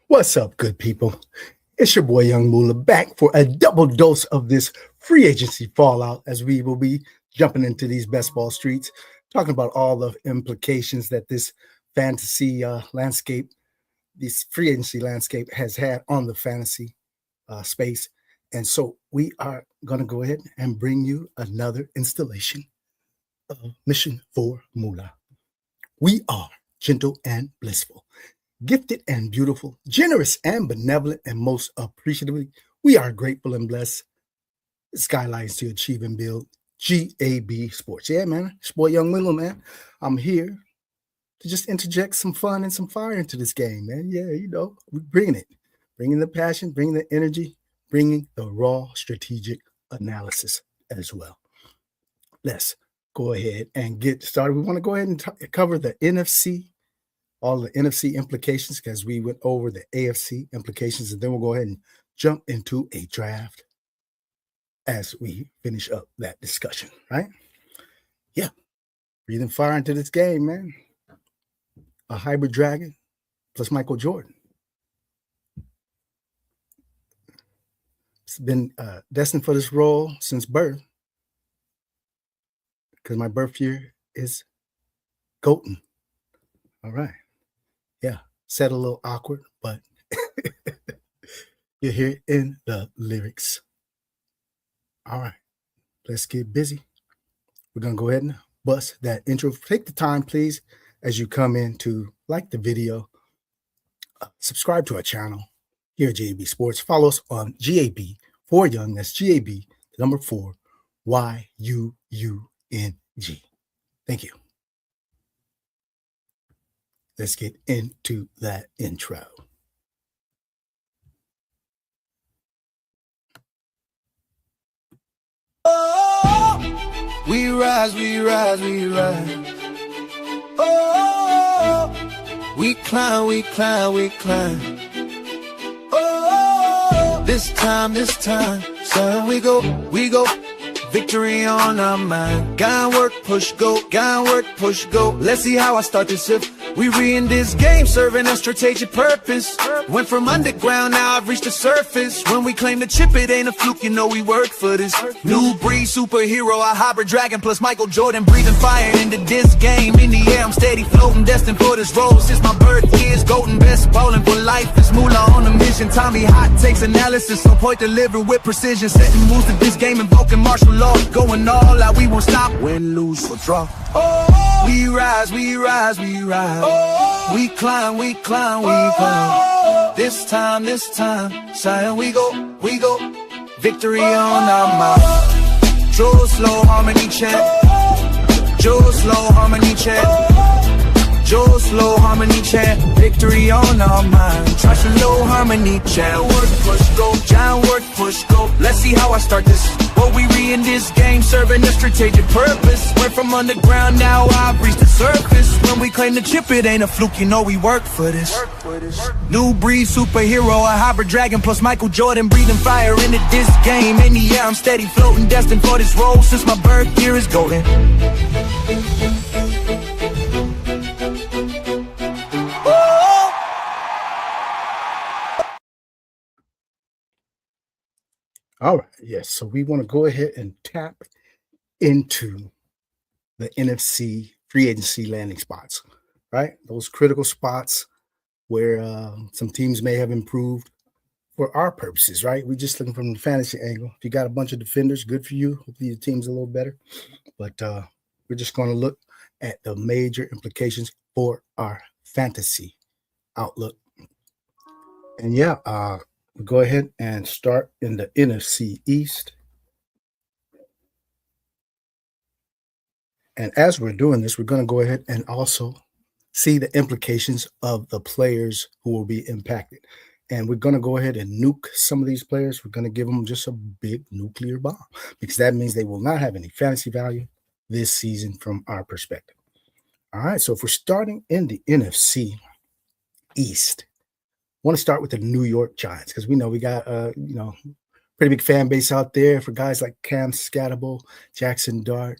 What's up, good people? It's your boy Young Moolah back for a double dose of this free agency fallout as we will be jumping into these best ball streets, talking about all the implications that this fantasy landscape, this free agency landscape has had on the fantasy space. And so we are going to go ahead and bring you another installation of Mission for Moolah. We are gentle and blissful, gifted and beautiful, generous and benevolent, and most appreciatively, we are grateful and blessed. Skylines to achieve and build. GAB Sports. Yeah, man. It's boy Young Moolah, man. I'm here to just interject some fun and some fire into this game, man. Yeah, you know, we're bringing it. Bringing the passion, bringing the energy, bringing the raw strategic analysis as well. Let's go ahead and get started. We want to go ahead and cover the NFC, all the NFC implications, because we went over the AFC implications, and then we'll go ahead and jump into a draft as we finish up that discussion, right? Yeah, breathing fire into this game, man. A hybrid dragon plus Michael Jordan. It's been destined for this role since birth, because my birth year is Goaten. All right. Yeah, said a little awkward, but you hear it in the lyrics. All right, let's get busy. We're going to go ahead and bust that intro. Take the time, please, as you come in to like the video, subscribe to our channel here at GAB Sports. Follow us on GAB for Young. That's GAB, the number 4, YUUNG. Thank you. Let's get into that intro. Oh, we rise, we rise, we rise. Oh, we climb, we climb, we climb. Oh, this time, son, we go. Victory on our mind. Gotta work, push, go. Gotta work, push, go. Let's see how I start this shift. We in this game, serving a strategic purpose. Went from underground, now I've reached the surface. When we claim the chip, it ain't a fluke, you know we work for this. New breed, superhero, a hybrid dragon plus Michael Jordan, breathing fire into this game. In the air, I'm steady floating, destined for this role. Since my birth years, golden best ballin' for life. It's moolah on a mission. Tommy hot takes analysis, on point delivery with precision. Setting moves to this game, invoking martial law. Going all out, we won't stop. Win, lose, or draw. Oh, we rise, we rise, we rise. Oh, we climb, we climb, we climb. This time, Zion, we go. Victory on our mind. Joe slow harmony chant. Joe slow harmony chant. Joe slow harmony chant. Victory on our mind. Try some low harmony chant. Work, push, go. Giant work, push, go. Let's see how I start this. What we in this game, serving a strategic purpose. Went from underground, now I've reached the surface. When we claim the chip, it ain't a fluke, you know we work for this. New breed, superhero, a hybrid dragon plus Michael Jordan, breathing fire into this game. In the air, I'm steady floating, destined for this role. Since my birth year is golden. All right, yes. So we want to go ahead and tap into the NFC free agency landing spots, right? Those critical spots where some teams may have improved for our purposes, right? We're just looking from the fantasy angle. If you got a bunch of defenders, good for you. Hopefully your team's a little better. But we're just going to look at the major implications for our fantasy outlook. And yeah, we'll go ahead and start in the NFC East. And as we're doing this, we're going to go ahead and also see the implications of the players who will be impacted. And we're going to go ahead and nuke some of these players. We're going to give them just a big nuclear bomb, because that means they will not have any fantasy value this season from our perspective. All right, so if we're starting in the NFC East, I want to start with the New York Giants, because we know we got pretty big fan base out there for guys like Cam Scatterbo, Jackson Dart.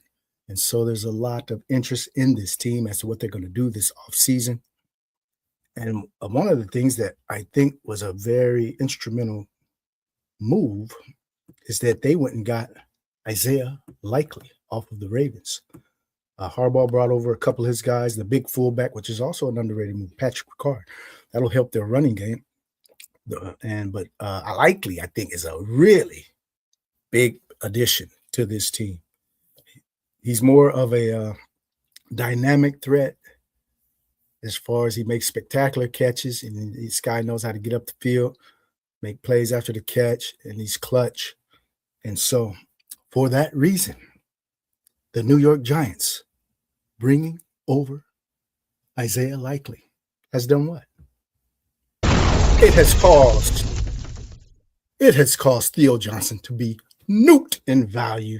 And so there's a lot of interest in this team as to what they're going to do this offseason. And one of the things that I think was a very instrumental move is that they went and got Isaiah Likely off of the Ravens. Harbaugh brought over a couple of his guys, the big fullback, which is also an underrated move, Patrick Ricard. That'll help their running game. But Likely, I think, is a really big addition to this team. He's more of a dynamic threat as far as he makes spectacular catches, and this guy knows how to get up the field, make plays after the catch, and he's clutch. And so for that reason, the New York Giants bringing over Isaiah Likely has done what? It has caused Theo Johnson to be nuked in value.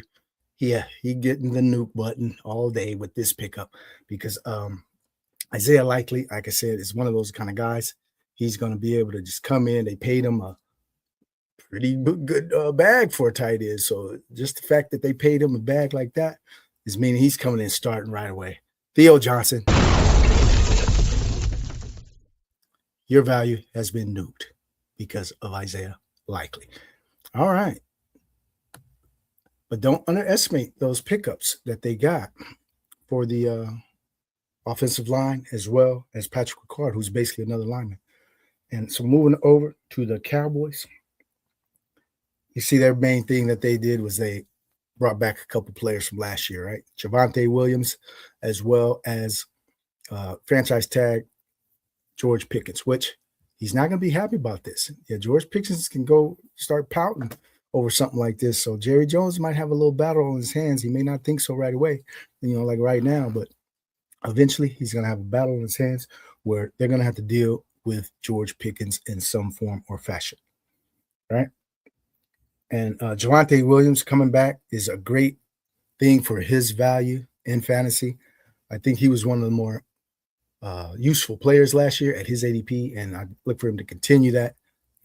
Yeah, he getting the nuke button all day with this pickup because Isaiah Likely, like I said, is one of those kind of guys. He's going to be able to just come in. They paid him a pretty good bag for a tight end. So just the fact that they paid him a bag like that is meaning he's coming in starting right away. Theo Johnson, your value has been nuked because of Isaiah Likely. All right. But don't underestimate those pickups that they got for the offensive line as well as Patrick Ricard, who's basically another lineman. And so moving over to the Cowboys, you see their main thing that they did was they brought back a couple players from last year, right? Javonte Williams, as well as franchise tag George Pickens, which he's not going to be happy about this. Yeah, George Pickens can go start pouting over something like this. So Jerry Jones might have a little battle on his hands. He may not think so right away, like right now, but eventually he's going to have a battle on his hands where they're going to have to deal with George Pickens in some form or fashion, right? And Javonte Williams coming back is a great thing for his value in fantasy. I think he was one of the more useful players last year at his ADP, and I look for him to continue that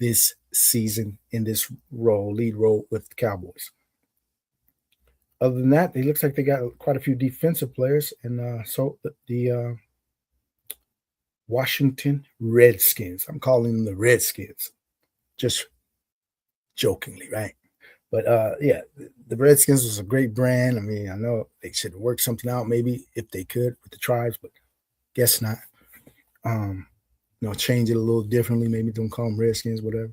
this season in this lead role with the Cowboys. Other than that, it looks like they got quite a few defensive players, and so the Washington Redskins. I'm calling them the Redskins, just jokingly, right? But yeah, the Redskins was a great brand. I mean, I know they should work something out maybe if they could with the tribes, but guess not. Change it a little differently. Maybe don't call them Redskins, whatever.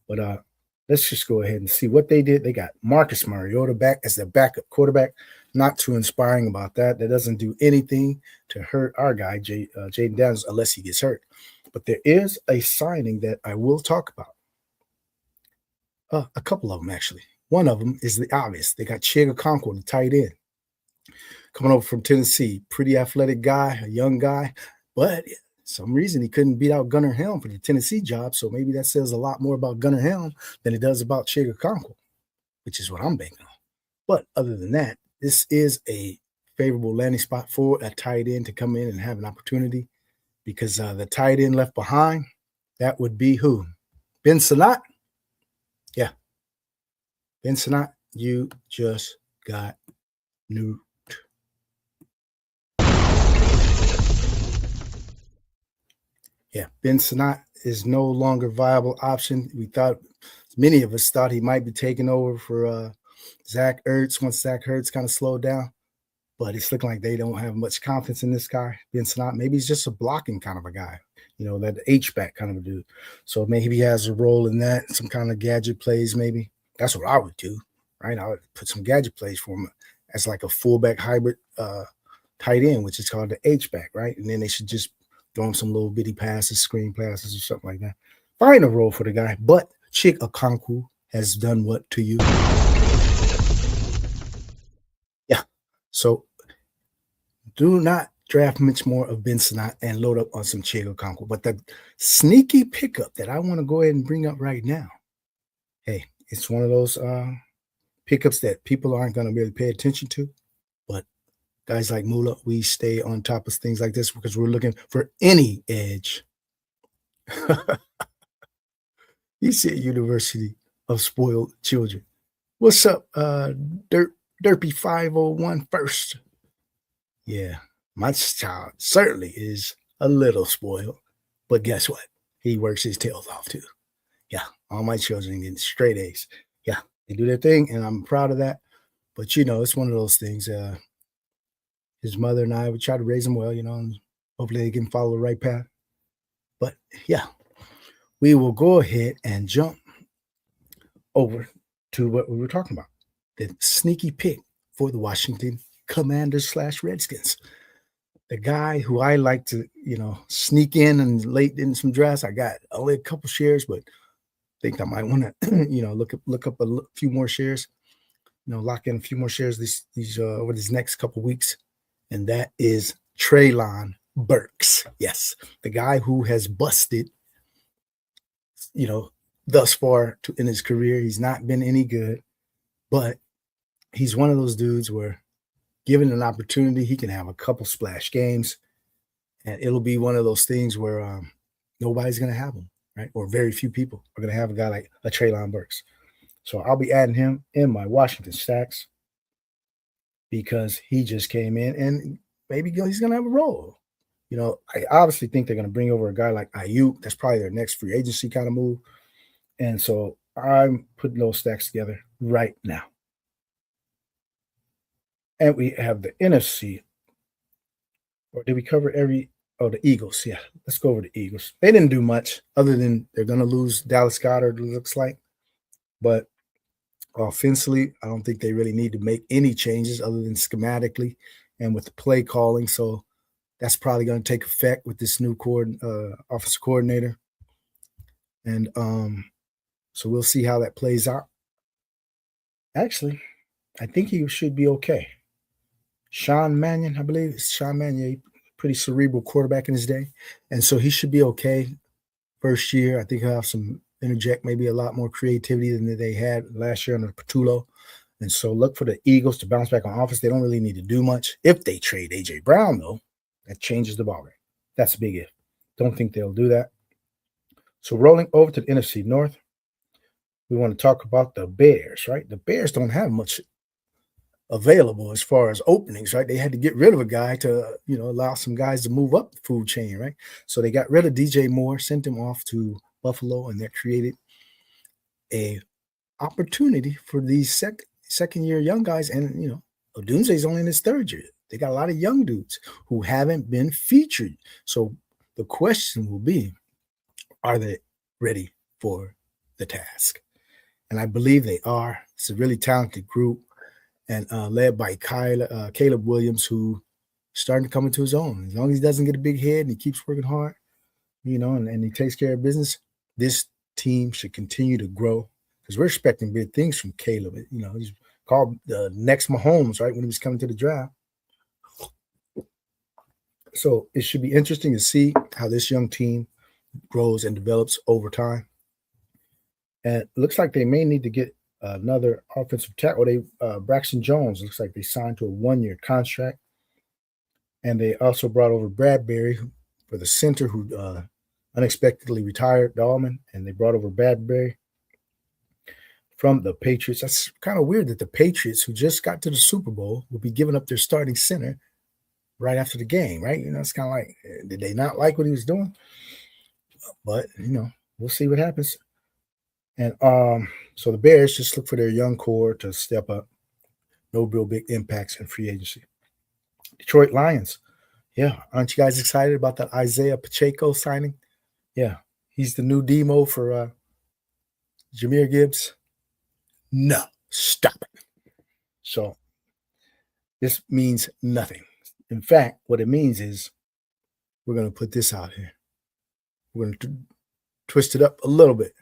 But let's just go ahead and see what they did. They got Marcus Mariota back as their backup quarterback. Not too inspiring about that. That doesn't do anything to hurt our guy, Jaden Daniels, unless he gets hurt. But there is a signing that I will talk about. A couple of them, actually. One of them is the obvious. They got Chig Okonkwo, the tight end, coming over from Tennessee. Pretty athletic guy, a young guy. But some reason he couldn't beat out Gunnar Helm for the Tennessee job. So maybe that says a lot more about Gunnar Helm than it does about Chig Okonkwo, which is what I'm banking on. But other than that, this is a favorable landing spot for a tight end to come in and have an opportunity because the tight end left behind, that would be who? Ben Sinnott? Yeah. Ben Sinnott, you just got nuked. Yeah, Ben Sinnott is no longer a viable option. Many of us thought he might be taking over for Zach Ertz once Zach Ertz kind of slowed down. But it's looking like they don't have much confidence in this guy, Ben Sinnott. Maybe he's just a blocking kind of a guy, that H-back kind of a dude. So maybe he has a role in that, some kind of gadget plays maybe. That's what I would do, right? I would put some gadget plays for him as like a fullback hybrid tight end, which is called the H-back, right? And then they should just throw him some little bitty passes, screen passes or something like that. Find a role for the guy. But Chig Okonkwo has done what to you? Yeah. So do not draft much more of Ben Sinnott and load up on some Chig Okonkwo. But the sneaky pickup that I want to go ahead and bring up right now, hey, it's one of those pickups that people aren't going to really pay attention to. But guys like Moolah, we stay on top of things like this because we're looking for any edge. He's at University of Spoiled Children. What's up, Derpy 501 first? Yeah, my child certainly is a little spoiled. But guess what? He works his tails off too. Yeah, all my children getting straight A's. Yeah, they do their thing, and I'm proud of that. But it's one of those things. His mother and I would try to raise them well, and hopefully they can follow the right path. But yeah, we will go ahead and jump over to what we were talking about. The sneaky pick for the Washington Commanders / Redskins. The guy who I like to, sneak in and late in some drafts. I got only a couple shares, but think I might want to, look up a few more shares, lock in a few more shares these over these next couple weeks. And that is Treylon Burks. Yes, the guy who has busted, thus far in his career. He's not been any good, but he's one of those dudes where, given an opportunity, he can have a couple splash games, and it'll be one of those things where nobody's going to have him, right? Or very few people are going to have a guy like a Treylon Burks. So I'll be adding him in my Washington stacks because he just came in and maybe he's going to have a role. I obviously think they're going to bring over a guy like Ayuk. That's probably their next free agency kind of move. And so I'm putting those stacks together right now. And we have the NFC. Or did we cover the Eagles? Yeah, let's go over the Eagles. They didn't do much other than they're going to lose Dallas Goedert, it looks like. But offensively, I don't think they really need to make any changes other than schematically and with the play calling. So that's probably going to take effect with this new offensive coordinator. And so we'll see how that plays out. Actually, I think he should be okay. Sean Mannion, I believe it's Sean Mannion, pretty cerebral quarterback in his day. And so he should be okay first year. I think he'll have some interject, maybe a lot more creativity than they had last year under Patullo. And so look for the Eagles to bounce back on offense. They don't really need to do much. If they trade A.J. Brown, though, that changes the ballgame. That's a big if. Don't think they'll do that. So rolling over to the NFC North, we want to talk about the Bears, right? The Bears don't have much available as far as openings, right? They had to get rid of a guy to, allow some guys to move up the food chain, right? So they got rid of DJ Moore, sent him off to Buffalo, and that created a opportunity for these second-year young guys. And, Odunze's only in his third year. They got a lot of young dudes who haven't been featured. So the question will be, are they ready for the task? And I believe they are. It's a really talented group, and led by Caleb Williams, who is starting to come into his own. As long as he doesn't get a big head and he keeps working hard, and he takes care of business, this team should continue to grow because we're expecting big things from Caleb. He's called the next Mahomes, right, when he was coming to the draft. So it should be interesting to see how this young team grows and develops over time. And it looks like they may need to get another offensive tackle. Braxton Jones looks like they signed to a 1-year contract. And they also brought over Bradbury for the center who unexpectedly retired, Dahlman. And they brought over Bradbury from the Patriots. That's kind of weird that the Patriots, who just got to the Super Bowl, will be giving up their starting center right after the game, right? It's kind of like, did they not like what he was doing? But, we'll see what happens. And so the Bears just look for their young core to step up. No real big impacts in free agency. Detroit Lions. Yeah. Aren't you guys excited about that Isaiah Pacheco signing? Yeah. He's the new demo for Jahmyr Gibbs. No. Stop it. So this means nothing. In fact, what it means is we're going to put this out here. We're going to twist it up a little bit.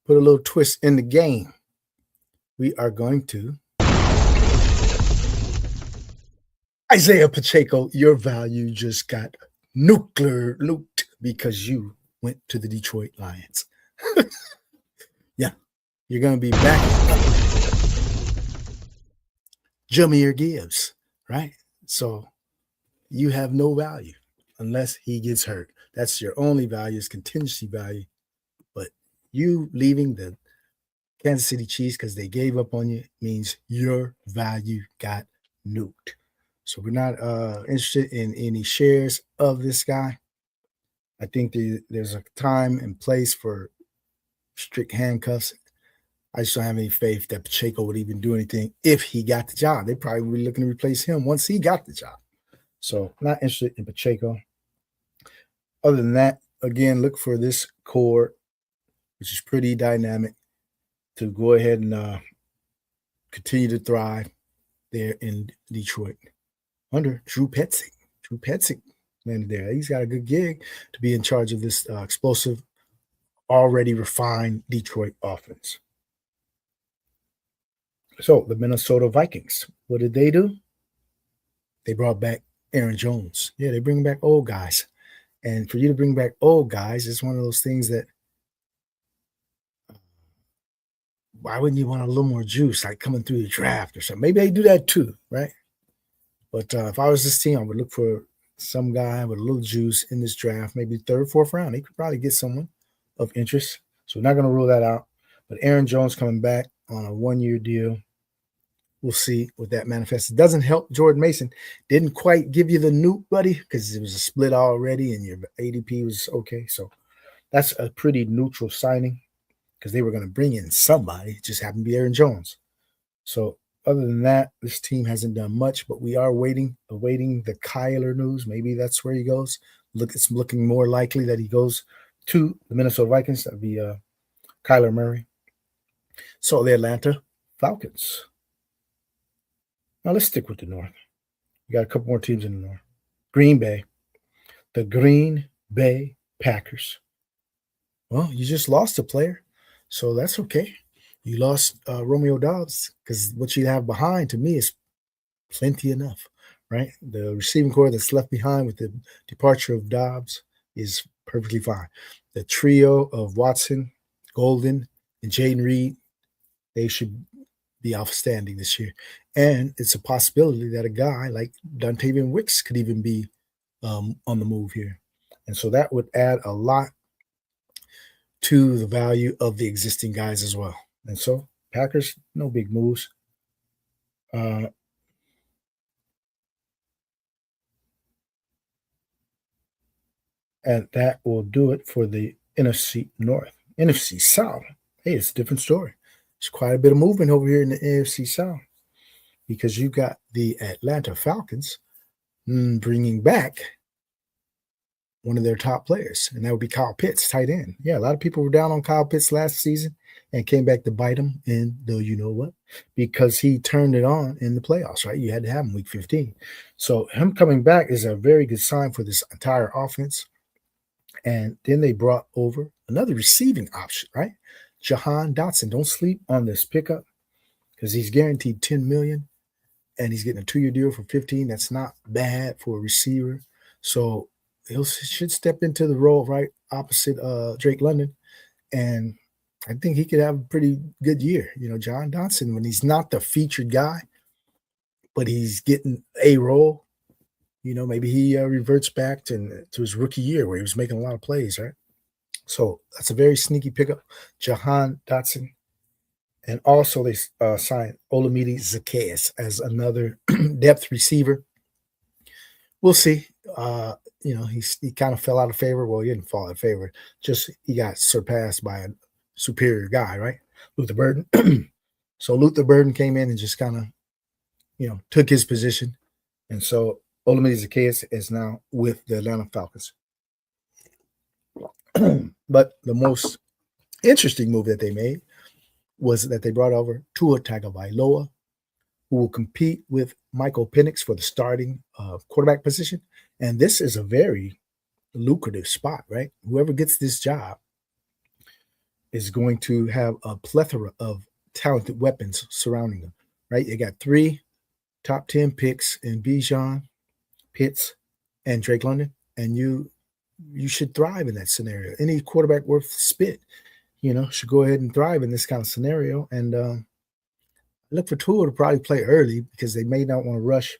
Put a little twist in the game. We are going to Isaiah Pacheco, your value just got nuclear nuked because you went to the Detroit Lions. Yeah, you're going to be back. Jahmyr Gibbs, right? So you have no value unless he gets hurt. That's your only value, is contingency value. But you leaving the Kansas City Chiefs because they gave up on you means your value got nuked. So we're not interested in any shares of this guy. I think there's a time and place for strict handcuffs. I just don't have any faith that Pacheco would even do anything if he got the job. They probably would be looking to replace him once he got the job. So not interested in Pacheco. Other than that, again, look for this core, which is pretty dynamic, to go ahead and continue to thrive there in Detroit under Drew Petzing. Drew Petzing landed there. He's got a good gig to be in charge of this explosive, already refined Detroit offense. So the Minnesota Vikings, what did they do? They brought back Aaron Jones. Yeah, they bring back old guys. And for you to bring back old guys, it's one of those things that why wouldn't you want a little more juice, like coming through the draft or something? Maybe they do that too, right? But if I was this team, I would look for some guy with a little juice in this draft, maybe third, fourth round. They could probably get someone of interest. So we're not going to rule that out. But Aaron Jones coming back on a one-year deal. We'll see what that manifests. It doesn't help Jordan Mason. Didn't quite give you the nuke, buddy, because it was a split already and your ADP was okay. So that's a pretty neutral signing because they were going to bring in somebody. It just happened to be Aaron Jones. So other than that, this team hasn't done much, but we are awaiting the Kyler news. Maybe that's where he goes. It's looking more likely that he goes to the Minnesota Vikings. That would be Kyler Murray. So the Atlanta Falcons. Now let's stick with the North. We got a couple more teams in the North. Green Bay. The Green Bay Packers. Well, you just lost a player, so that's okay. You lost Romeo Doubs because what you have behind, to me, is plenty enough, right? The receiving core that's left behind with the departure of Doubs is perfectly fine. The trio of Watson, Golden, and Jaden Reed, they should be outstanding this year. And it's a possibility that a guy like Dontavian Wicks could even be on the move here. And so that would add a lot to the value of the existing guys as well. And so Packers, no big moves. And that will do it for the NFC North. NFC South, hey, it's a different story. There's quite a bit of movement over here in the AFC South because you've got the Atlanta Falcons bringing back one of their top players, and that would be Kyle Pitts, tight end. Yeah, a lot of people were down on Kyle Pitts last season and came back to bite him in the you-know-what because he turned it on in the playoffs, right? You had to have him week 15. So him coming back is a very good sign for this entire offense. And then they brought over another receiving option, right? Jahan Dotson. Don't sleep on this pickup because he's guaranteed $10 million and he's getting a 2-year deal for 15. That's not bad for a receiver. So he should step into the role right opposite Drake London. And I think he could have a pretty good year. You know, Jahan Dotson, when he's not the featured guy, but he's getting a role, you know, maybe he reverts back to his rookie year where he was making a lot of plays, right? So that's a very sneaky pickup, Jahan Dotson. And also they signed Olamide Zaccheaus as another depth receiver. We'll see. You know, he kind of fell out of favor. Well, he didn't fall out of favor. Just he got surpassed by a superior guy, right? Luther Burden. So Luther Burden came in and just kind of, you know, took his position. And so Olamide Zaccheaus is now with the Atlanta Falcons. But the most interesting move that they made was that they brought over Tua Tagovailoa, who will compete with Michael Penix for the starting quarterback position. And this is a very lucrative spot, right? Whoever gets this job is going to have a plethora of talented weapons surrounding them, right? They got 3 top 10 picks in Bijan, Pitts, and Drake London, and you should thrive in that scenario. Any quarterback worth spit, you know, should go ahead and thrive in this kind of scenario. And look for Tua to probably play early because they may not want to rush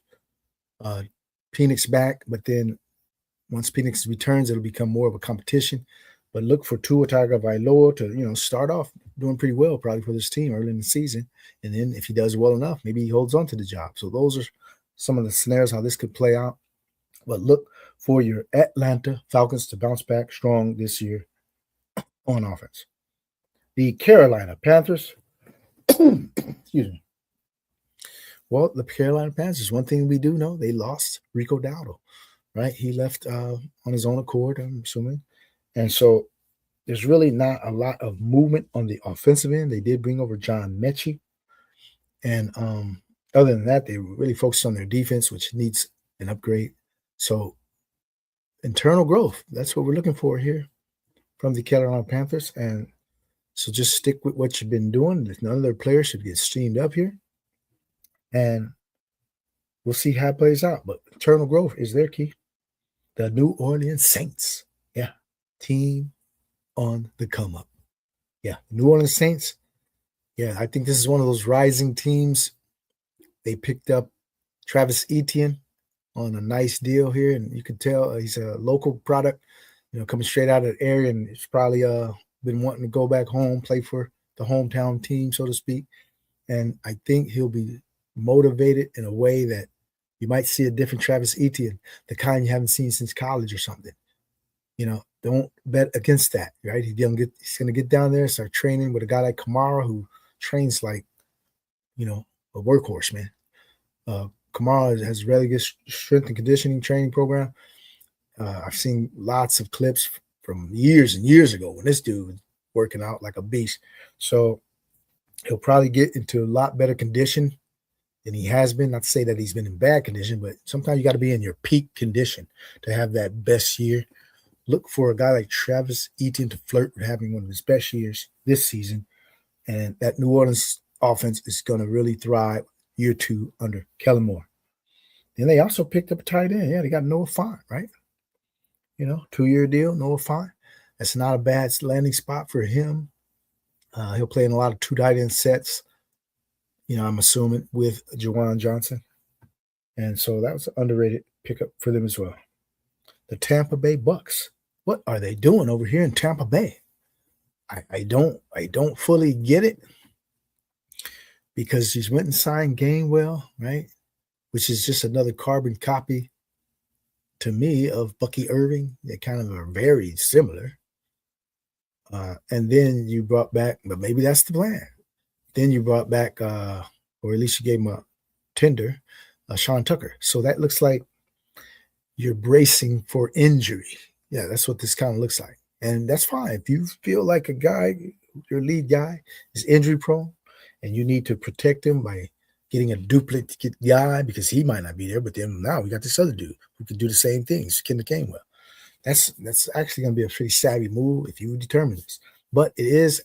Penix back, but then once Penix returns, it'll become more of a competition. But look for Tua Tagovailoa to, you know, start off doing pretty well probably for this team early in the season. And then if he does well enough, maybe he holds on to the job. So those are some of the scenarios how this could play out. But look for your Atlanta Falcons to bounce back strong this year on offense. The Carolina Panthers, excuse me. Well, the Carolina Panthers, one thing we do know, they lost Rico Dowdle, right? He left on his own accord, I'm assuming. And so there's really not a lot of movement on the offensive end. They did bring over John Mechie. And other than that, they really focused on their defense, which needs an upgrade. So internal growth, that's what we're looking for here from the Carolina Panthers. And so just stick with what you've been doing. None of their players should get streamed up here. And we'll see how it plays out. But internal growth is their key. The New Orleans Saints. Yeah. Team on the come up. Yeah. New Orleans Saints. Yeah. I think this is one of those rising teams. They picked up Travis Etienne on a nice deal here. And you can tell he's a local product, coming straight out of the area. And he's probably been wanting to go back home, play for the hometown team, so to speak. And I think he'll be motivated in a way that you might see a different Travis Etienne, the kind you haven't seen since college or something. Don't bet against that, right? He's going to get down there and start training with a guy like Kamara, who trains like, a workhorse, man. Kamara has a really good strength and conditioning training program. I've seen lots of clips from years and years ago when this dude was working out like a beast. So he'll probably get into a lot better condition than he has been. Not to say that he's been in bad condition, but sometimes you got to be in your peak condition to have that best year. Look for a guy like Travis Etienne to flirt with having one of his best years this season. And that New Orleans offense is going to really thrive year 2 under Kellen Moore. And they also picked up a tight end. Yeah, they got Noah Fant, right? 2-year deal, Noah Fant. That's not a bad landing spot for him. He'll play in a lot of 2 tight end sets, I'm assuming, with Juwan Johnson. And so that was an underrated pickup for them as well. The Tampa Bay Bucks. What are they doing over here in Tampa Bay? I don't fully get it, because he's went and signed Gainwell, right? Which is just another carbon copy to me of Bucky Irving. They kind of are very similar. And then you brought back, but maybe that's the plan. Then you brought back, or at least you gave him a tender, Sean Tucker. So that looks like you're bracing for injury. Yeah, that's what this kind of looks like. And that's fine. If you feel like a guy, your lead guy, is injury prone, and you need to protect him by getting a duplicate guy because he might not be there, but then now we got this other dude who can do the same things, Kendall Gainwell. That's actually going to be a pretty savvy move if you determine this. But it is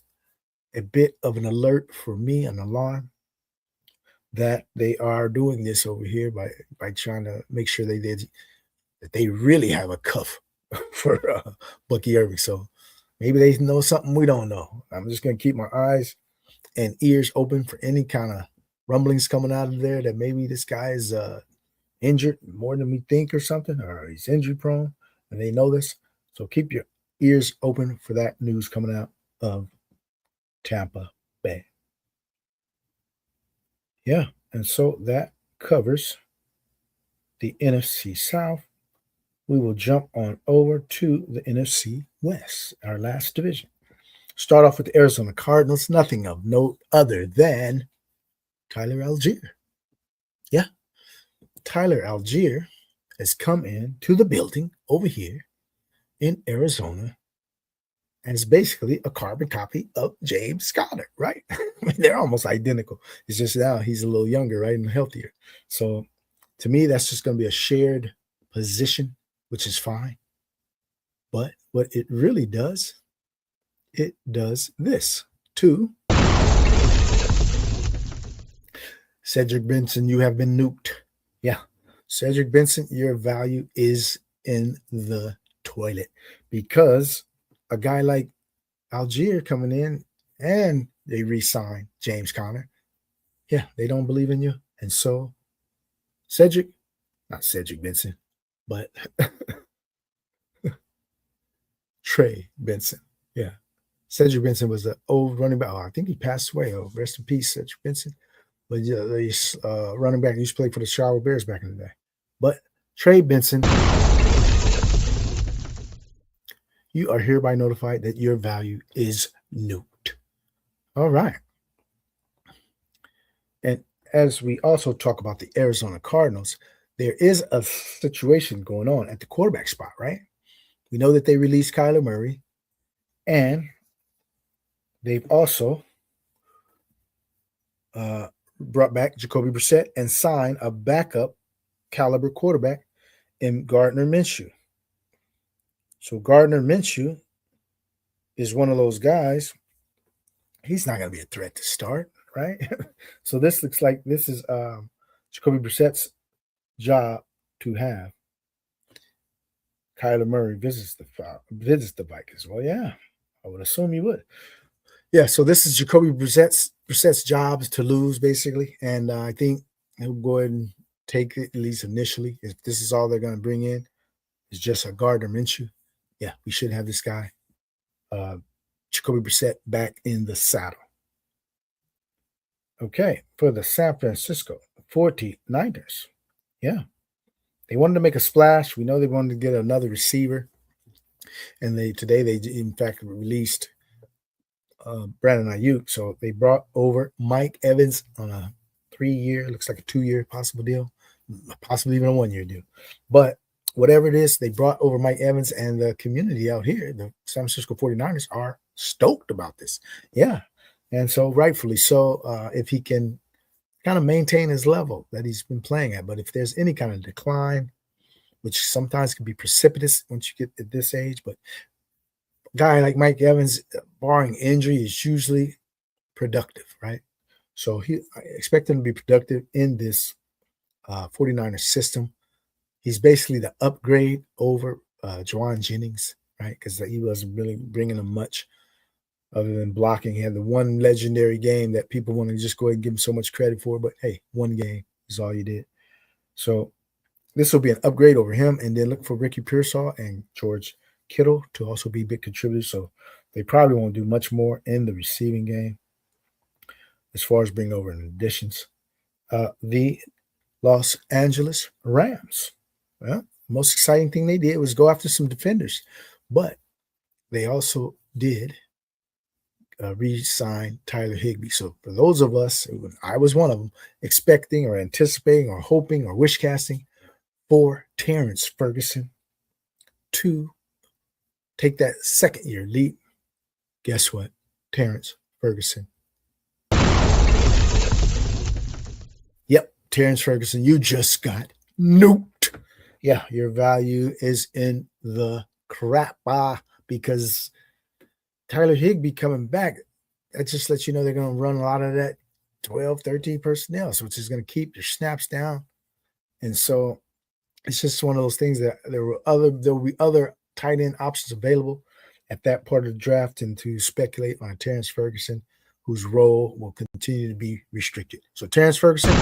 a bit of an alert for me, an alarm, that they are doing this over here by trying to make sure that they really have a cuff for Bucky Irving. So maybe they know something we don't know. I'm just going to keep my eyes and ears open for any kind of rumblings coming out of there that maybe this guy is injured more than we think or something, or he's injury prone, and they know this. So keep your ears open for that news coming out of Tampa Bay. Yeah, and so that covers the NFC South. We will jump on over to the NFC West, our last division. Start off with the Arizona Cardinals. Nothing of note other than Tyler Algier. Yeah, Tyler Algier has come in to the building over here in Arizona, and it's basically a carbon copy of James Conner, right? I mean, they're almost identical. It's just now he's a little younger, right, and healthier. So to me, that's just going to be a shared position, which is fine. But what it really does, it does this too. Cedric Benson, you have been nuked. Yeah. Cedric Benson, your value is in the toilet because a guy like Algier coming in and they re-sign James Conner. Yeah, they don't believe in you. And so not Cedric Benson, but Trey Benson. Yeah. Cedric Benson was the old running back. Oh, I think he passed away. Oh, rest in peace, Cedric Benson. But yeah, he's running back. He used to play for the Chicago Bears back in the day. But Trey Benson you are hereby notified that your value is nuked. All right. And as we also talk about the Arizona Cardinals, there is a situation going on at the quarterback spot, right? We know that they released Kyler Murray, and they've also brought back Jacoby Brissett and signed a backup caliber quarterback in Gardner Minshew. So Gardner Minshew is one of those guys. He's not going to be a threat to start, right? So this looks like this is Jacoby Brissett's job to have. Kyler Murray visits the Vikings. Well, yeah, I would assume you would. Yeah, so this is Jacoby Brissett's job to lose, basically. And I think he'll go ahead and take it, at least initially. If this is all they're going to bring in, is just a Gardner Minshew. Yeah, we should have this guy, Jacoby Brissett, back in the saddle. Okay, for the San Francisco 49ers. Yeah, they wanted to make a splash. We know they wanted to get another receiver. And today they in fact released Brandon Ayuk. So they brought over Mike Evans on a 3-year, looks like a 2-year possible deal, possibly even a 1-year deal. But whatever it is, they brought over Mike Evans, and the community out here, the San Francisco 49ers, are stoked about this. Yeah. And so rightfully so, if he can kind of maintain his level that he's been playing at. But if there's any kind of decline, which sometimes can be precipitous once you get at this age, but a guy like Mike Evans, barring injury, is usually productive, right? So I expect him to be productive in this 49ers system. He's basically the upgrade over Juwan Jennings, right? Because he wasn't really bringing him much other than blocking. He had the one legendary game that people want to just go ahead and give him so much credit for. But, hey, one game is all you did. So this will be an upgrade over him. And then look for Ricky Pearsall and George Kittle to also be big contributors. So they probably won't do much more in the receiving game as far as bringing over additions. The Los Angeles Rams. Well, the most exciting thing they did was go after some defenders, but they also did re-sign Tyler Higbee. So for those of us, I was one of them, expecting or anticipating or hoping or wish casting for Terrence Ferguson to take that second-year leap. Guess what? Terrence Ferguson. Yep, Terrence Ferguson, you just got nuked. Yeah, your value is in the crap because Tyler Higbee coming back, that just lets you know they're going to run a lot of that 12, 13 personnel, which is going to keep their snaps down. And so it's just one of those things that there will be other tight end options available at that part of the draft, and to speculate on Terrence Ferguson, whose role will continue to be restricted. So Terrence Ferguson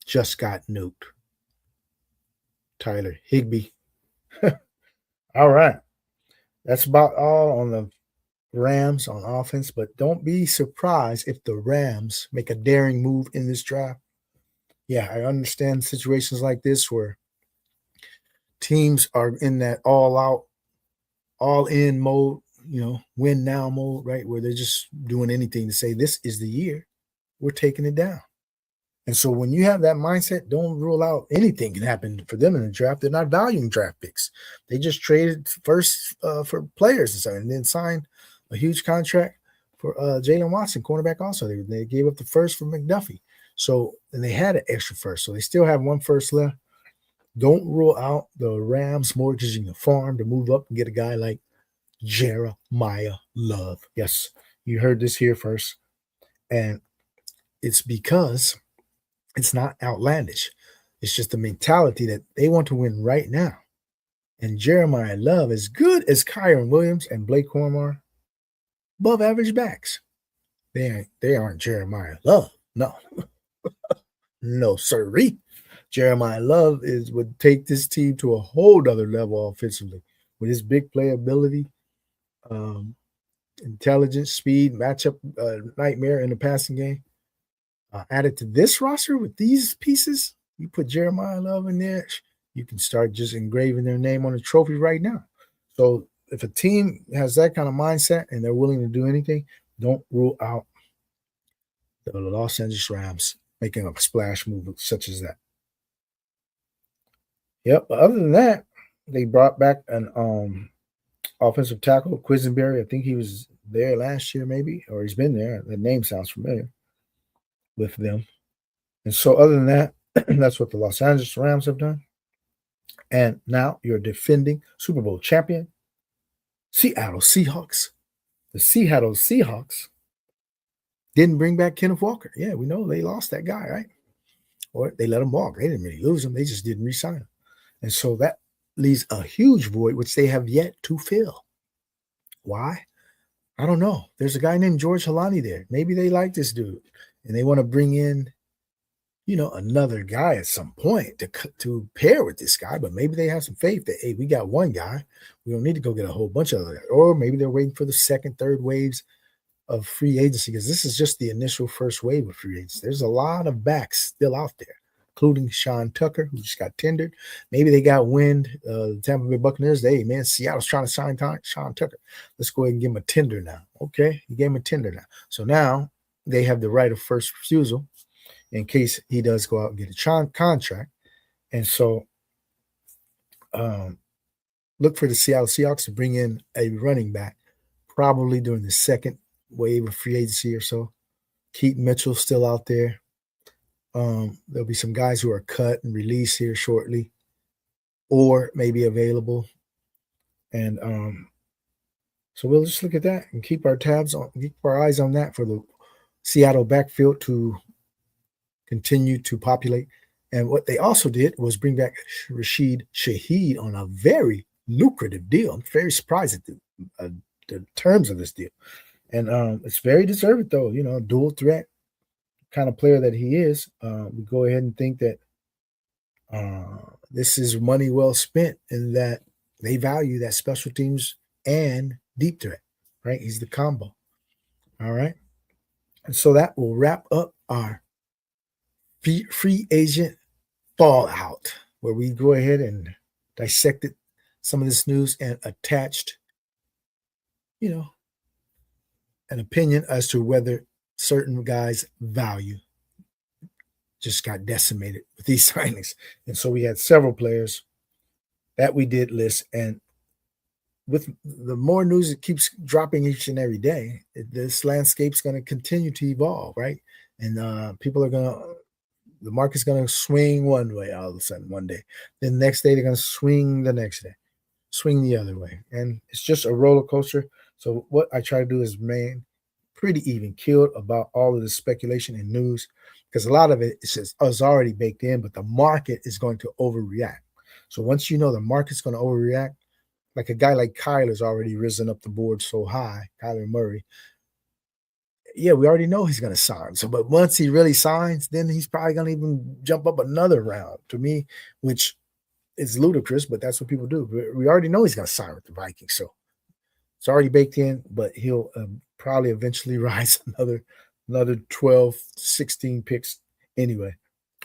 just got nuked. Tyler Higbee. All right. That's about all on the Rams on offense, but don't be surprised if the Rams make a daring move in this draft. Yeah, I understand situations like this where teams are in that all-out, all-in mode, win now mode, right, where they're just doing anything to say this is the year. We're taking it down. And so when you have that mindset, don't rule out anything can happen for them in the draft. They're not valuing draft picks. They just traded first for players and then signed a huge contract for Jalen Watson, cornerback also. They gave up the first for McDuffie. So, and they had an extra first. So they still have one first left. Don't rule out the Rams mortgaging the farm to move up and get a guy like Jeremiah Love. Yes, you heard this here first. And it's because it's not outlandish. It's just the mentality that they want to win right now. And Jeremiah Love, as good as Kyron Williams and Blake Corum are, above average backs. They aren't Jeremiah Love. No. No, sirree. Jeremiah Love would take this team to a whole other level offensively with his big playability, intelligence, speed, matchup nightmare in the passing game. Added to this roster with these pieces, you put Jeremiah Love in there, you can start just engraving their name on a trophy right now. So if a team has that kind of mindset and they're willing to do anything, don't rule out the Los Angeles Rams making a splash move such as that. Yep. But other than that, they brought back an offensive tackle, Quisenberry. I think he was there last year, maybe, or he's been there. The name sounds familiar with them. And so other than that, that's what the Los Angeles Rams have done. And now your defending Super Bowl champion, Seattle Seahawks. The Seattle Seahawks didn't bring back Kenneth Walker. Yeah, we know they lost that guy, right? Or they let him walk. They didn't really lose him. They just didn't re-sign him. And so that leaves a huge void, which they have yet to fill. Why? I don't know. There's a guy named George Halani there. Maybe they like this dude and they want to bring in, another guy at some point to pair with this guy. But maybe they have some faith that, hey, we got one guy. We don't need to go get a whole bunch of other guys. Or maybe they're waiting for the second, third waves of free agency, because this is just the initial first wave of free agents. There's a lot of backs still out there, including Sean Tucker, who just got tendered. Maybe they got wind, the Tampa Bay Buccaneers. Hey, man, Seattle's trying to sign Sean Tucker. Let's go ahead and give him a tender now. Okay, you gave him a tender now. So now they have the right of first refusal in case he does go out and get a contract. And so look for the Seattle Seahawks to bring in a running back probably during the second wave of free agency or so. Keaton Mitchell's still out there. There'll be some guys who are cut and released here shortly or maybe available. And so we'll just look at that and keep our eyes on that for the Seattle backfield to continue to populate. And what they also did was bring back Rashid Shaheed on a very lucrative deal. I'm very surprised at the terms of this deal. And it's very deserved, though, dual threat kind of player that he is. We go ahead and think that this is money well spent in that they value that special teams and deep threat, right? He's the combo. All right. And so that will wrap up our free agent fallout, where we go ahead and dissected some of this news and attached, an opinion as to whether certain guys' value just got decimated with these signings. And so we had several players that we did list. And with the more news that keeps dropping each and every day, this landscape's going to continue to evolve, right? And the market's going to swing one way all of a sudden one day. Then the next day, they're going to swing the next day, swing the other way. And it's just a roller coaster. So what I try to do is remain pretty even keeled about all of the speculation and news, because a lot of it is already baked in, but the market is going to overreact. So once you know the market's going to overreact, like a guy like Kyler's already risen up the board so high, Kyler Murray. Yeah, we already know he's going to sign. So, but once he really signs, then he's probably going to even jump up another round to me, which is ludicrous, but that's what people do. We already know he's going to sign with the Vikings. So it's already baked in, but he'll probably eventually rise another 12, 16 picks anyway,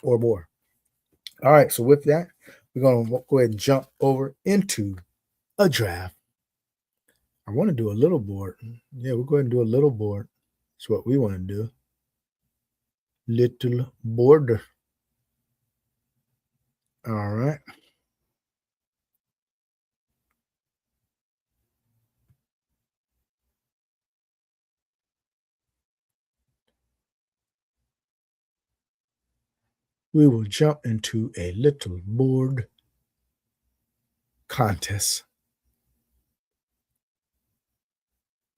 or more. All right, so with that, we're going to go ahead and jump over into a draft. I want to do a little board. Yeah, we'll go ahead and do a little board. That's what we want to do. Little border. All right. We will jump into a little board contest.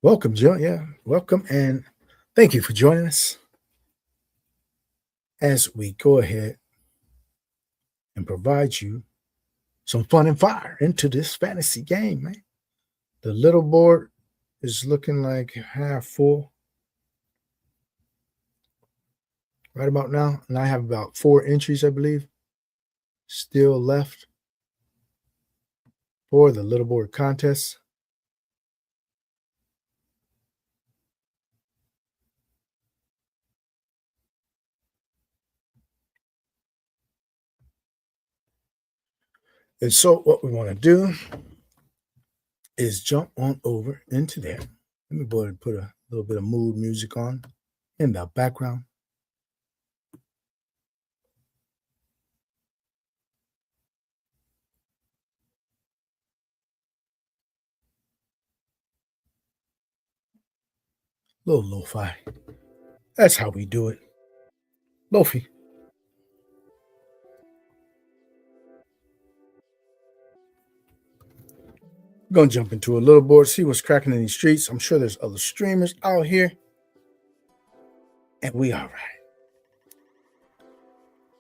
Welcome, Joe. Yeah, welcome. And thank you for joining us as we go ahead and provide you some fun and fire into this fantasy game, man. The little board is looking like half full right about now. And I have about 4 entries, I believe, still left for the little board contest. And so what we want to do is jump on over into there. Let me go ahead and put a little bit of mood music on in the background. Little lo-fi. That's how we do it. Lo-fi. We're going to jump into a little board, see what's cracking in these streets. I'm sure there's other streamers out here. And we all right.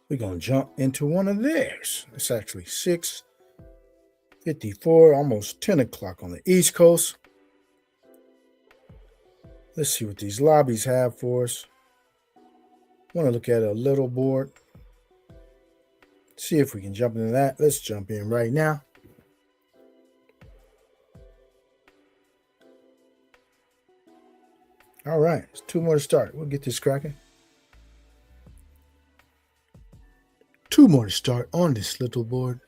We're going to jump into one of theirs. It's actually 6:54, almost 10 o'clock on the East Coast. Let's see what these lobbies have for us. Want to look at a little board. See if we can jump into that. Let's jump in right now. All right, it's 2 more to start. We'll get this cracking. 2 more to start on this little board.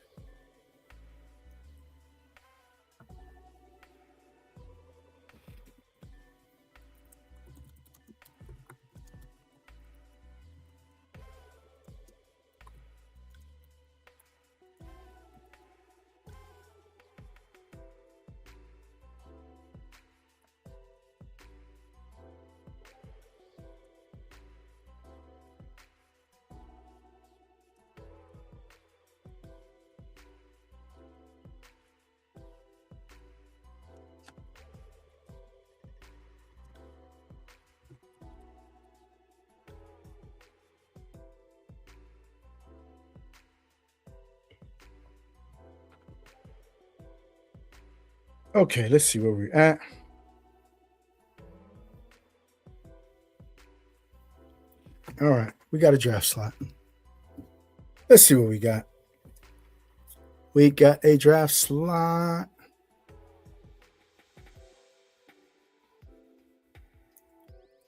Okay, let's see where we're at. All right, we got a draft slot. Let's see what we got. We got a draft slot.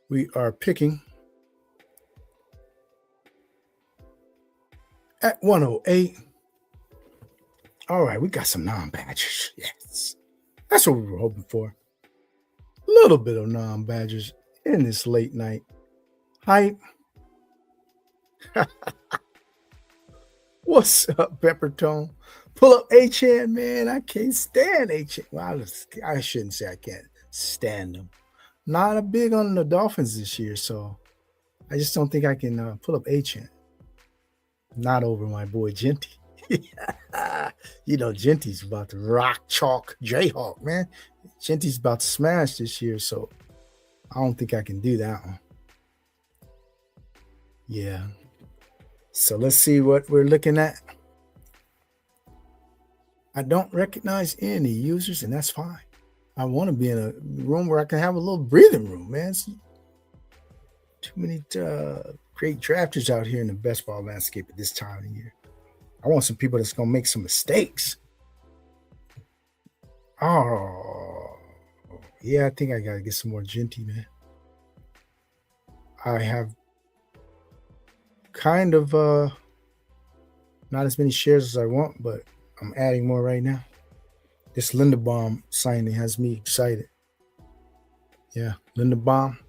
We are picking at 108. All right, we got some non-badgers. Yes. That's what we were hoping for. A little bit of non-badgers in this late night hype. What's up, Peppertone? Pull up H-N, man. I can't stand H-N. Well, I shouldn't say I can't stand them. Not a big on the Dolphins this year, so I just don't think I can pull up H-N. Not over my boy Genty. You know, Genty's about to rock chalk Jayhawk, man. Genty's about to smash this year, so I don't think I can do that one. Yeah. So let's see what we're looking at. I don't recognize any users, and that's fine. I want to be in a room where I can have a little breathing room, man. Too many great drafters out here in the best ball landscape at this time of the year. I want some people that's going to make some mistakes. Oh, yeah, I think I got to get some more Genty, man. I have kind of not as many shares as I want, but I'm adding more right now. This Linderbaum signing has me excited. Yeah, Linderbaum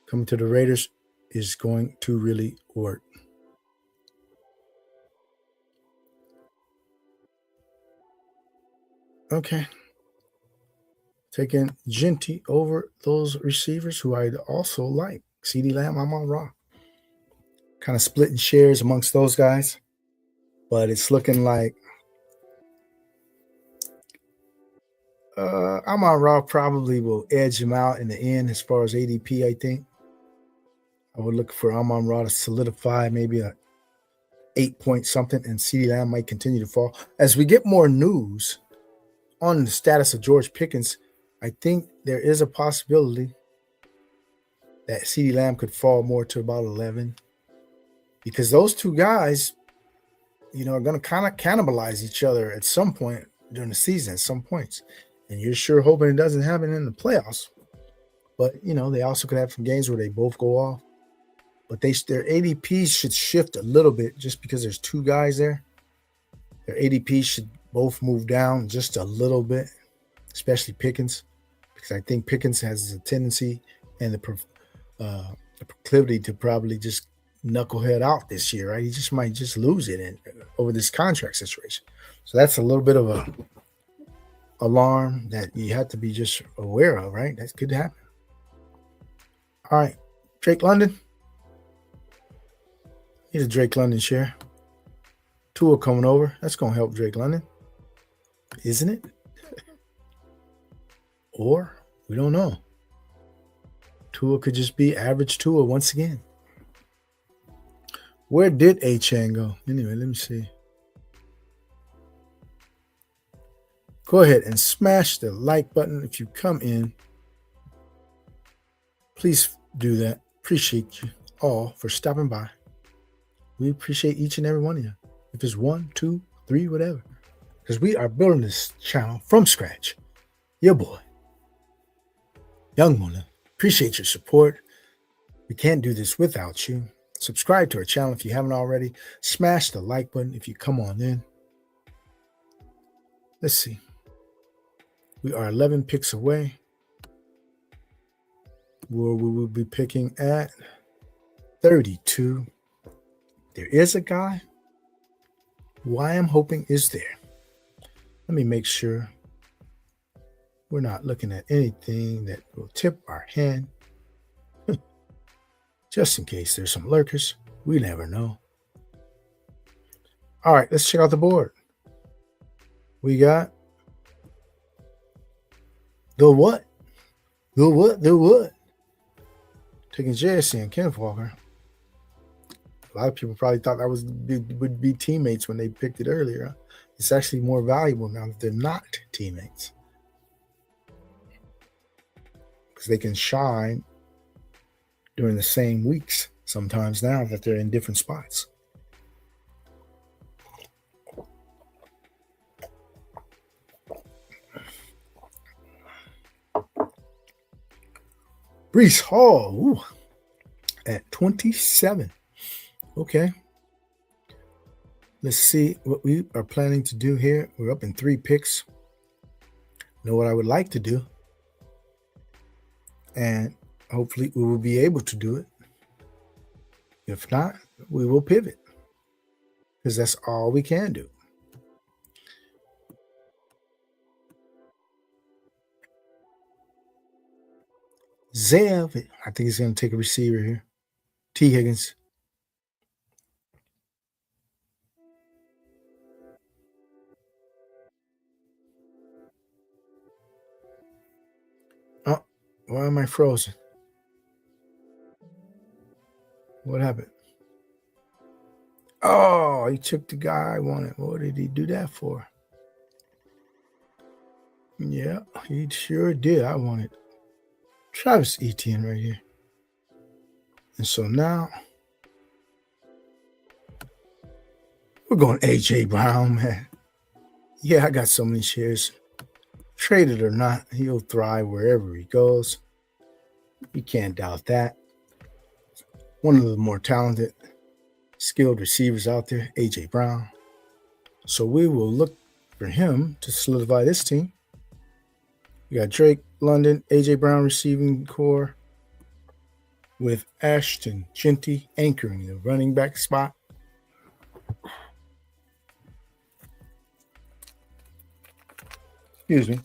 coming to the Raiders is going to really work. Okay. Taking Genty over those receivers who I also like. CeeDee Lamb, I'm on Raw. Kind of splitting shares amongst those guys. But it's looking like Amon Ra probably will edge him out in the end as far as ADP, I think. I would look for Amon Ra to solidify maybe a 8-point something, and CeeDee Lamb might continue to fall. As we get more news on the status of George Pickens, I think there is a possibility that CeeDee Lamb could fall more to about 11, because those two guys, you know, are going to kind of cannibalize each other at some point during the season, at some points. And you're sure hoping it doesn't happen in the playoffs. But, you know, they also could have some games where they both go off. But their ADPs should shift a little bit just because there's two guys there. Their ADP should both move down just a little bit, especially Pickens, because I think Pickens has a tendency and the proclivity to probably just knucklehead out this year, right? He just might just lose it over this contract situation. So that's a little bit of a alarm that you have to be just aware of, right? That could happen. All right, Drake London. Here's a Drake London share. Tua coming over. That's going to help Drake London, isn't it? Or we don't know. Tua could just be average Tua once again. Where did A-Chan go? Anyway, let me see. Go ahead and smash the like button if you come in. Please do that. Appreciate you all for stopping by. We appreciate each and every one of you. If it's 1, 2, 3, whatever. Because we are building this channel from scratch. Your boy, Young Moolah. Appreciate your support. We can't do this without you. Subscribe to our channel if you haven't already. Smash the like button if you come on in. Let's see. We are 11 picks away. Where we will be picking at 32. There is a guy who I am hoping is there. Let me make sure we're not looking at anything that will tip our hand. Just in case there's some lurkers. We never know. All right, let's check out the board. We got the what? The what? The what? Taking JSC and Kenneth Walker. A lot of people probably thought that would be teammates when they picked it earlier. It's actually more valuable now that they're not teammates, because they can shine during the same weeks sometimes now that they're in different spots. Breece Hall at 27. Okay. Let's see what we are planning to do here. We're up in 3 picks. Know what I would like to do. And hopefully we will be able to do it. If not, we will pivot, because that's all we can do. Zev, I think he's going to take a receiver here. T. Higgins. Oh, why am I frozen? What happened? Oh, he took the guy I wanted. What did he do that for? Yeah, he sure did. I wanted Travis Etienne right here. And so now we're going A.J. Brown, man. Yeah, I got so many shares. Traded or not, he'll thrive wherever he goes. You can't doubt that. One of the more talented, skilled receivers out there, A.J. Brown. So we will look for him to solidify this team. We got Drake London, A.J. Brown receiving core, with Ashton Genty anchoring the running back spot. Excuse me.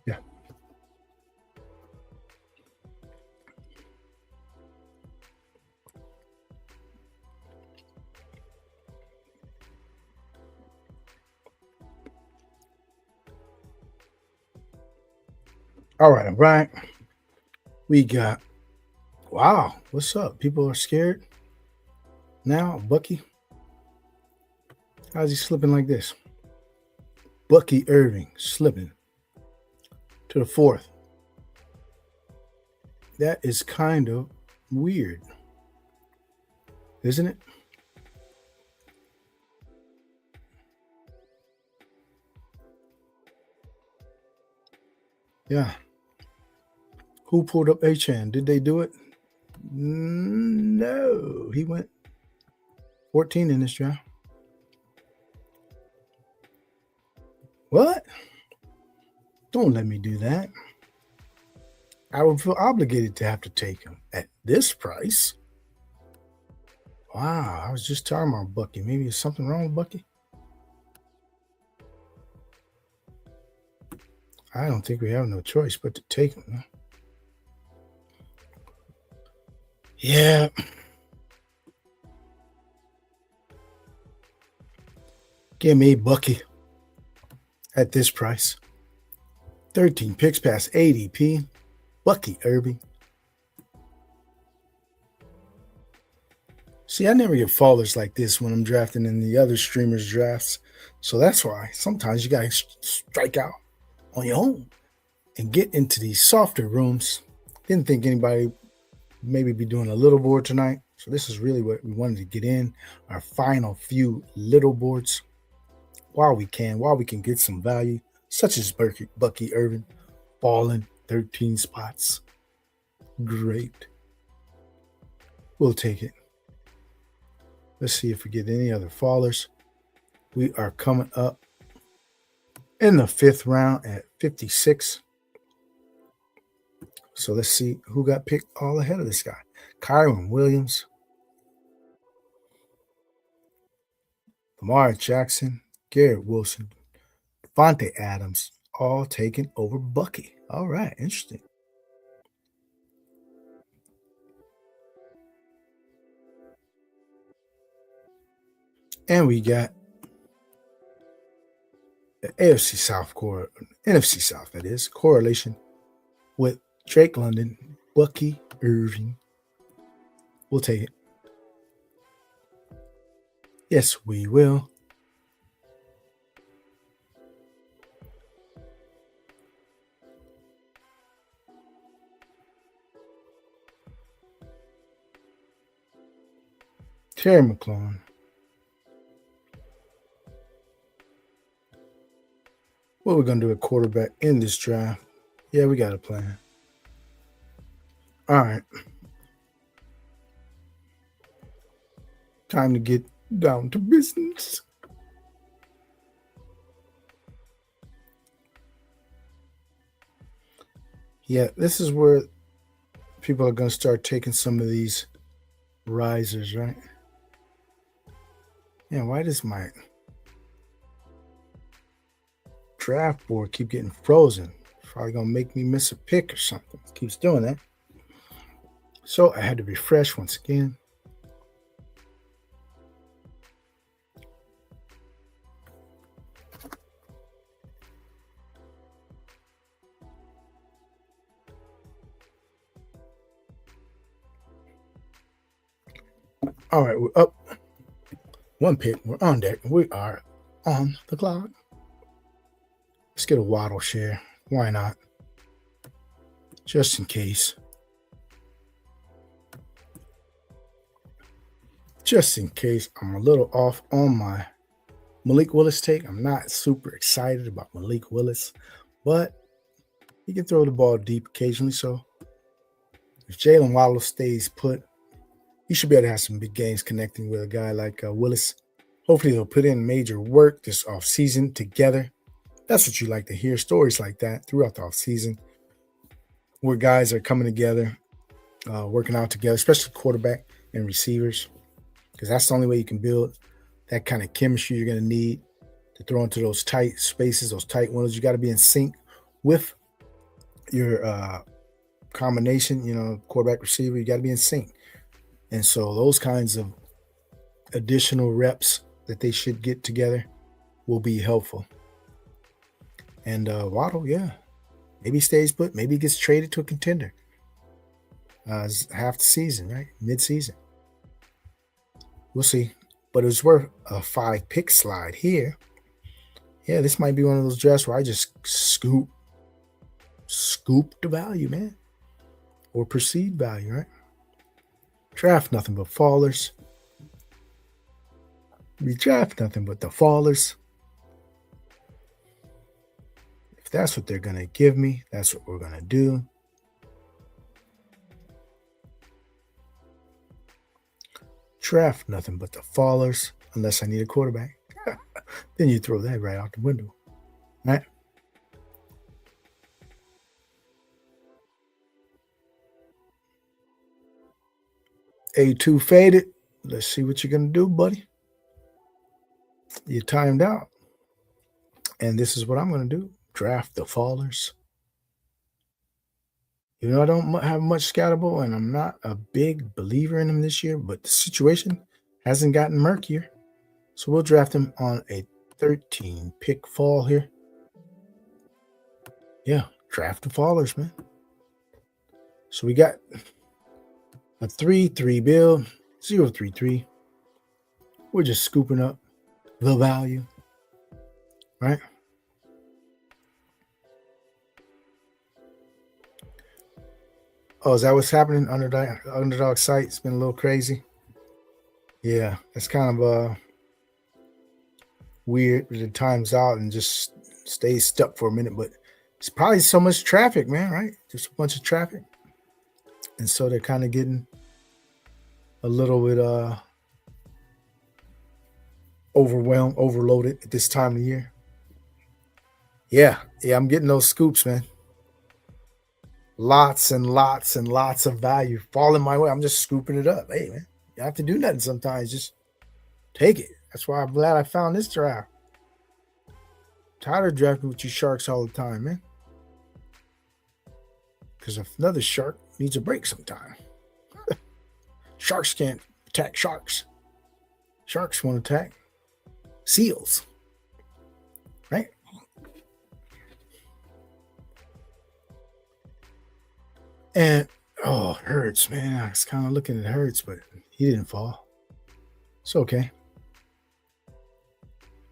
Yeah. All right. We got, wow, what's up? People are scared now. Bucky, how's he slipping like this? Bucky Irving slipping to the 4th. That is kind of weird, isn't it? Yeah. Who pulled up H-Chan? Did they do it? No. He went 14 in this draft. What? Don't let me do that. I would feel obligated to have to take him at this price. Wow, I was just talking about Bucky. Maybe there's something wrong with Bucky. I don't think we have no choice but to take him. Huh? Yeah. Give me Bucky at this price. 13 picks past ADP. Bucky Irving. See, I never get fallers like this when I'm drafting in the other streamers' drafts. So that's why sometimes you got to strike out on your own and get into these softer rooms. Didn't think anybody maybe be doing a little board tonight. So this is really what we wanted to get in. Our final few little boards while we can get some value, such as Bucky Irving falling 13 spots. Great. We'll take it. Let's see if we get any other fallers. We are coming up in the 5th round at 56. So let's see who got picked all ahead of this guy. Kyron Williams, Lamar Jackson, Garrett Wilson, Devontae Adams, all taken over Bucky. All right, interesting. And we got the NFC South NFC South, that is, correlation with Drake London, Bucky Irving. We'll take it. Yes, we will. Terry McLaurin. What we're going to do at quarterback in this draft. Yeah, we got a plan. All right. Time to get down to business. Yeah, this is where people are going to start taking some of these risers, right? Yeah, why does my draft board keep getting frozen? Probably going to make me miss a pick or something. It keeps doing that. So I had to refresh once again. All right, we're up. One pick. We're on deck. We are on the clock. Let's get a Waddle share. Why not? Just in case. Just in case I'm a little off on my Malik Willis take. I'm not super excited about Malik Willis, but he can throw the ball deep occasionally. So if Jalen Waddle stays put, he should be able to have some big games connecting with a guy like Willis. Hopefully they'll put in major work this offseason together. That's what you like to hear, stories like that throughout the offseason where guys are coming together, working out together, especially quarterback and receivers, because that's the only way you can build that kind of chemistry you're going to need to throw into those tight spaces, those tight windows. You got to be in sync with your combination, quarterback, receiver. You got to be in sync. And so those kinds of additional reps that they should get together will be helpful. And Waddle, yeah, maybe he stays put. Maybe he gets traded to a contender. It's half the season, right? Mid-season. We'll see. But it was worth a 5-pick slide here. Yeah, this might be one of those drafts where I just scoop the value, man. Or perceived value, right? Draft nothing but fallers. We draft nothing but the fallers. If that's what they're going to give me, that's what we're going to do. Draft nothing but the fallers, unless I need a quarterback. Then you throw that right out the window, right? A2 faded. Let's see what you're going to do, buddy. You timed out. And this is what I'm going to do. Draft the fallers. You know, I don't have much scoutable, and I'm not a big believer in them this year, but the situation hasn't gotten murkier. So we'll draft him on a 13-pick fall here. Yeah, draft the fallers, man. So we got a 3-3 build, 0-3-3. We're just scooping up the value, right? Oh, is that what's happening? Underdog site? It's been a little crazy. Yeah, it's kind of weird. It times out and just stays stuck for a minute, but it's probably so much traffic, man, right? Just a bunch of traffic. And so they're kind of getting a little bit overwhelmed, overloaded at this time of year. Yeah, I'm getting those scoops, man. Lots and lots and lots of value falling my way. I'm just scooping it up. Hey, man, you have to do nothing sometimes. Just take it. That's why I'm glad I found this draft. Tired of drafting with you sharks all the time, man. Because if another shark needs a break sometime. Sharks can't attack sharks. Sharks won't attack seals. Right? And, oh, it hurts, man. I was kind of looking at Hurts, but he didn't fall. It's okay.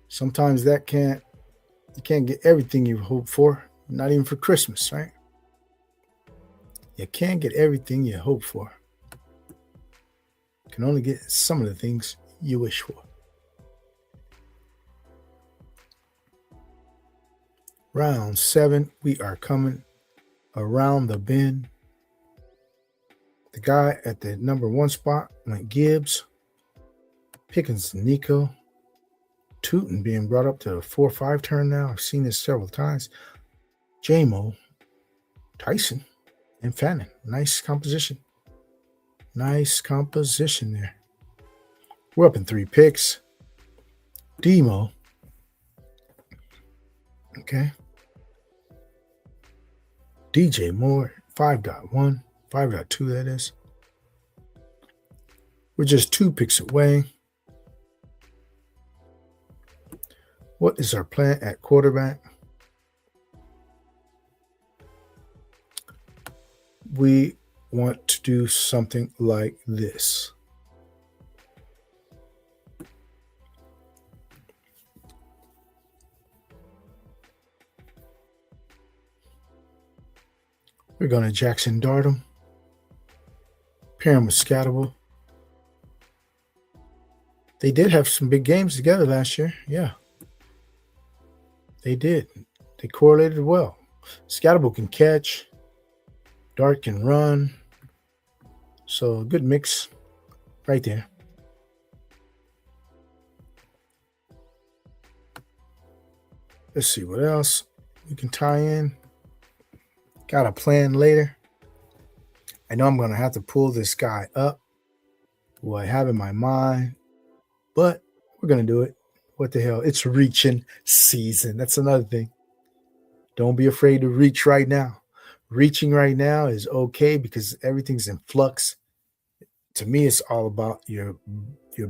Sometimes you can't get everything you hope for, not even for Christmas, right? You can't get everything you hope for. You can only get some of the things you wish for. Round 7, we are coming around the bend. The guy at the number 1 spot went Gibbs. Pickens, Nico. Tootin being brought up to the 4-5 turn now. I've seen this several times. J-Mo, Tyson, and Fannin. Nice composition. Nice composition there. We're up in 3 picks. Demo. Okay. DJ Moore, 5.1. 5.2, that is. We're just 2 picks away. What is our plan at quarterback? We want to do something like this. We're going to Jackson Dart him. Pair him with Scoutable. They did have some big games together last year. Yeah. They did. They correlated well. Scoutable can catch. Dart can run. So a good mix right there. Let's see what else we can tie in. Got a plan later. I know I'm going to have to pull this guy up who I have in my mind, but we're going to do it. What the hell? It's reaching season. That's another thing. Don't be afraid to reach right now. Reaching right now is okay because everything's in flux. To me, it's all about your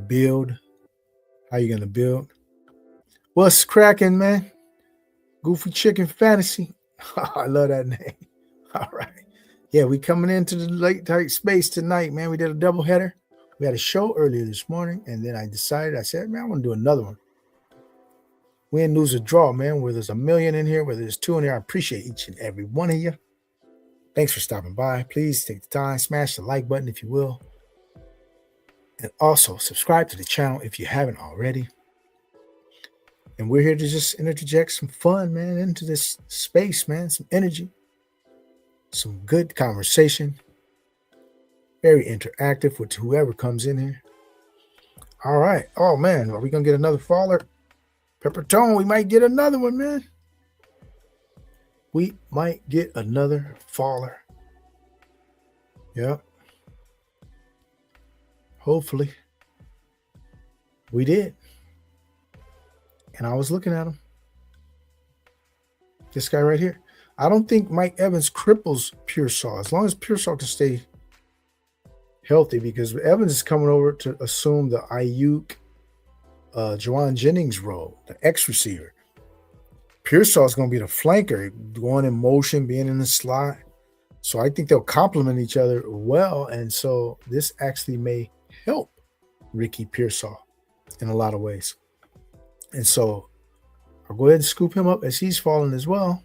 build. How you going to build? What's cracking, man? Goofy Chicken Fantasy. I love that name. All right. Yeah, we coming into the late tight space tonight, man. We did a doubleheader. We had a show earlier this morning, and then I said, man, I want to do another one. Win, lose, or draw, man. Where there's a million in here, where there's 2 in there. I appreciate each and every one of you. Thanks for stopping by. Please take the time, smash the like button if you will. And also subscribe to the channel if you haven't already. And we're here to just interject some fun, man, into this space, man, some energy, some good conversation, very interactive with whoever comes in here. All right. Oh, man, are we going to get another faller? Pepper Tone, we might get another one, man. We might get another faller. Yep. Hopefully. We did. And I was looking at him. This guy right here. I don't think Mike Evans cripples Pearsall as long as Pearsall can stay healthy, because Evans is coming over to assume the Juwan Jennings role, the X receiver. Pearsall is going to be the flanker, going in motion, being in the slot. So I think they'll complement each other well. And so this actually may help Ricky Pearsall in a lot of ways. And so I'll go ahead and scoop him up as he's falling as well.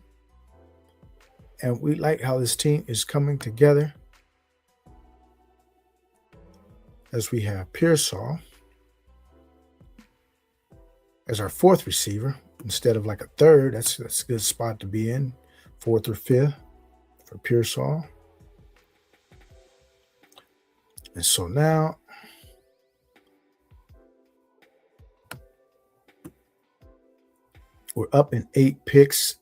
And we like how this team is coming together, as we have Pearsall as our fourth receiver instead of like a third. That's a good spot to be in, fourth or fifth for Pearsall. And so now we're up in 8 picks.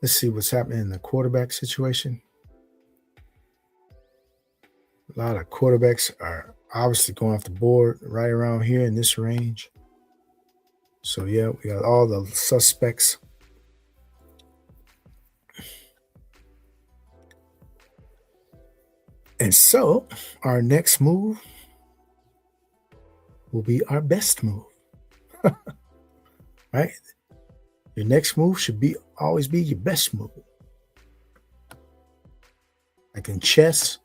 Let's see what's happening in the quarterback situation. A lot of quarterbacks are obviously going off the board right around here in this range. So, yeah, we got all the suspects. And so our next move will be our best move. Right? Your next move should always be your best move. Like in chess,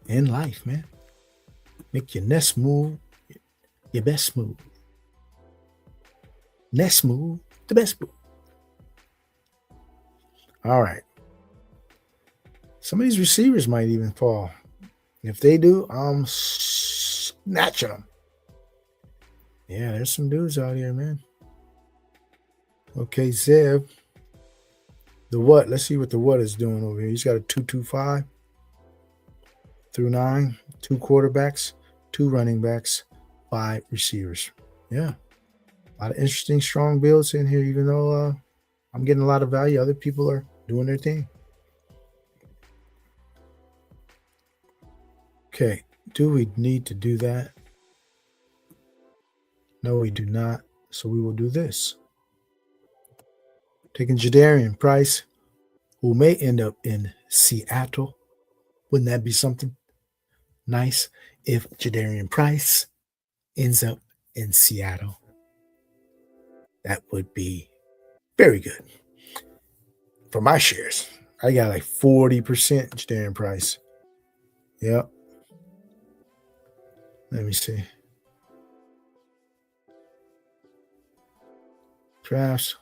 in life, man. Make your next move your best move. Next move, the best move. All right. Some of these receivers might even fall. If they do, I'm snatching them. Yeah, there's some dudes out here, man. Okay, Zev. The what? Let's see what the what is doing over here. He's got a 2-2-5 through 9, 2 quarterbacks, 2 running backs, 5 receivers. Yeah. A lot of interesting, strong builds in here, even though I'm getting a lot of value. Other people are doing their thing. Okay. Do we need to do that? No, we do not. So we will do this. Taking Jadarian Price, who may end up in Seattle. Wouldn't that be something nice if Jadarian Price ends up in Seattle? That would be very good for my shares. I got like 40% Jadarian Price. Yep. Let me see. Drafts.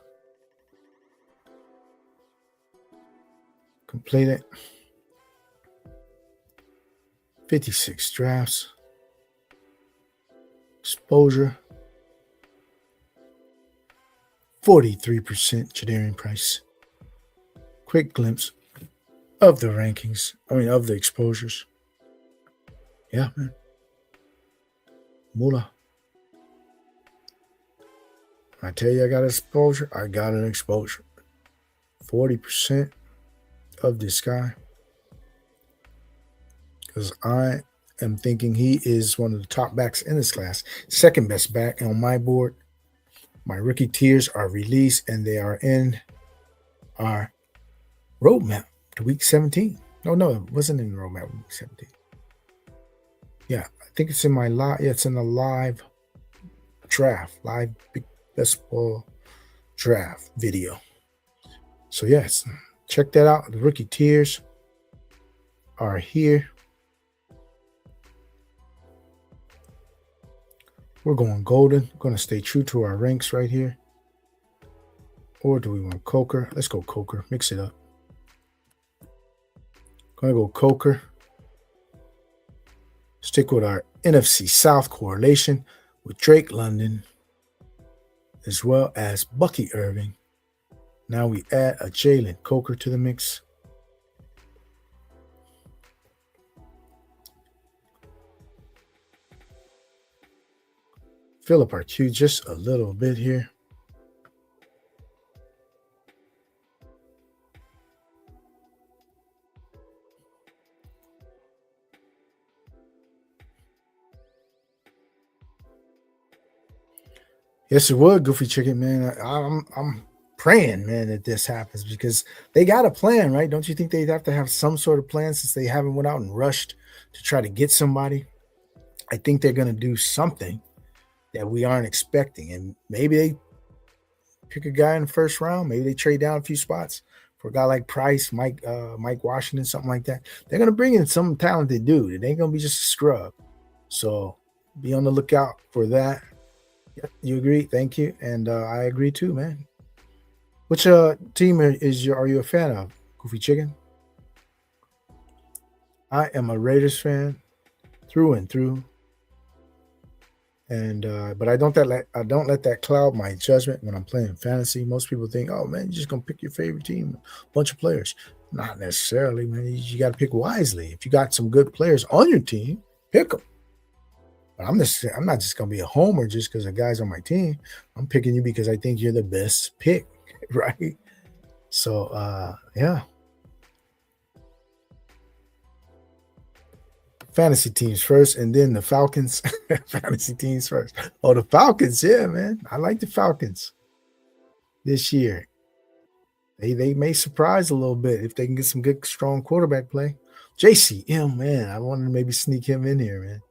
Complete it. 56 drafts. Exposure. 43% Jadarian Price. Quick glimpse of the rankings. Of the exposures. Yeah, man. Moolah. I tell you I got exposure. I got an exposure. 40% of this guy. Because I am thinking he is one of the top backs in this class. Second best back on my board. My rookie tiers are released, and they are in our roadmap to week 17. No, it wasn't in the roadmap week 17. Yeah, I think it's in my live. Yeah, it's in the live draft, live big best ball draft video. So yes, check that out. The rookie tiers are here. We're going golden. We're going to stay true to our ranks right here. Or do we want Coker? Let's go Coker. Mix it up. Going to go Coker. Stick with our NFC South correlation with Drake London as well as Bucky Irving. Now we add a Jalen Coker to the mix. Fill up our queue just a little bit here. Yes, it would, Goofy Chicken, man. I'm praying, man, that this happens because they got a plan, right? Don't you think they'd have to have some sort of plan since they haven't went out and rushed to try to get somebody? I think they're going to do something that we aren't expecting, and maybe they pick a guy in the first round. Maybe they trade down a few spots for a guy like Price, Mike Washington, something like that. They're going to bring in some talented dude. It ain't going to be just a scrub. So be on the lookout for that. You agree? Thank you. And I agree too, man. Which team are you a fan of, Goofy Chicken? I am a Raiders fan through and through. And but I don't let that cloud my judgment when I'm playing fantasy. Most people think, oh man, you're just gonna pick your favorite team, a bunch of players. Not necessarily, man. You got to pick wisely. If you got some good players on your team, pick them. But I'm not just gonna be a homer just because the guy's on my team. I'm picking you because I think you're the best pick, right? So yeah. Fantasy teams first, and then the Falcons. Fantasy teams first. Oh, the Falcons, yeah, man. I like the Falcons this year. They may surprise a little bit if they can get some good, strong quarterback play. JCM, man. I wanted to maybe sneak him in here, man.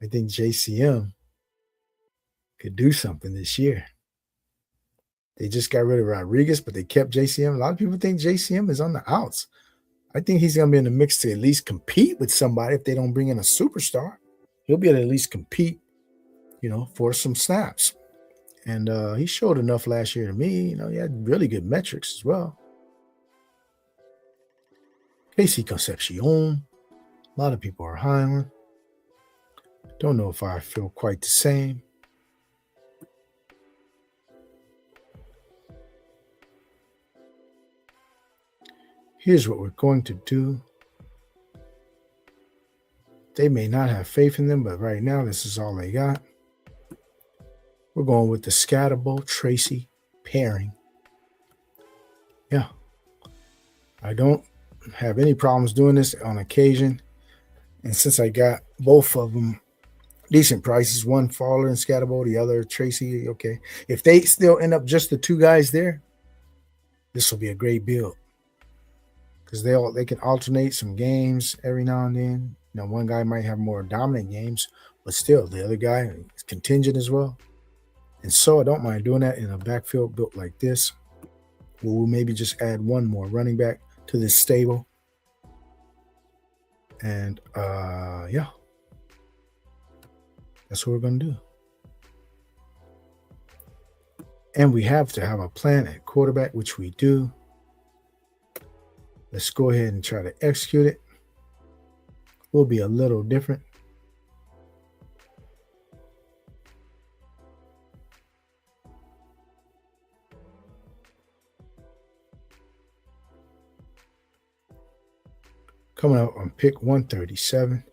I think JCM could do something this year. They just got rid of Rodriguez, but they kept JCM. A lot of people think JCM is on the outs. I think he's going to be in the mix to at least compete with somebody if they don't bring in a superstar. He'll be able to at least compete, for some snaps. And he showed enough last year to me. He had really good metrics as well. Casey Concepcion. A lot of people are high on him. Don't know if I feel quite the same. Here's what we're going to do. They may not have faith in them, but right now this is all they got. We're going with the Scatterbo Tracy pairing. Yeah. I don't have any problems doing this on occasion. And since I got both of them decent prices, one Fowler and Scatterbo, the other Tracy, okay. If they still end up just the two guys there, this will be a great build. Because they can alternate some games every now and then. One guy might have more dominant games, but still the other guy is contingent as well. And so I don't mind doing that in a backfield built like this. We'll maybe just add one more running back to this stable. And yeah. That's what we're going to do. And we have to have a plan at quarterback, which we do. Let's go ahead and try to execute it. Will be a little different. Coming up on pick 137.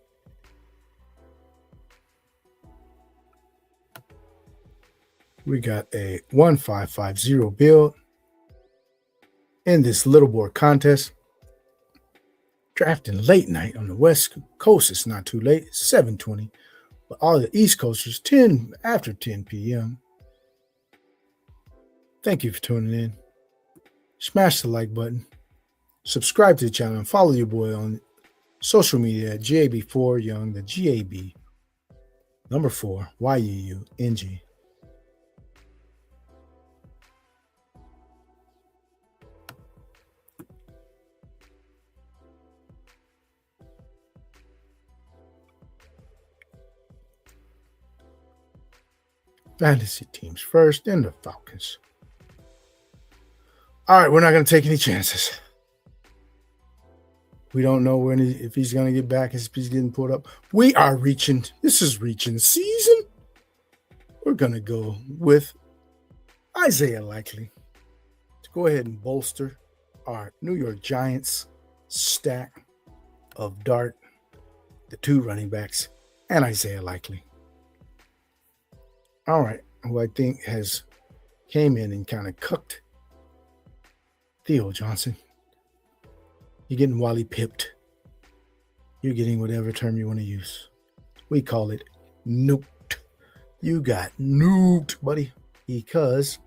We got a 1550 build in this little board contest. Drafting late night on the West Coast. It's not too late. It's 7:20. But all the East Coasters, after 10 p.m. Thank you for tuning in. Smash the like button. Subscribe to the channel and follow your boy on social media at GAB4 Young, the GAB number 4 YUUNG. Fantasy teams first, then the Falcons. All right, we're not going to take any chances. We don't know if he's going to get back, if he's getting pulled up. We are reaching. This is reaching season. We're going to go with Isaiah Likely to go ahead and bolster our New York Giants stack of Dart, the 2 running backs, and Isaiah Likely. All right, who I think has came in and kind of cooked Theo Johnson. You're getting Wally pipped. You're getting whatever term you want to use. We call it nuked. You got nuked, buddy, because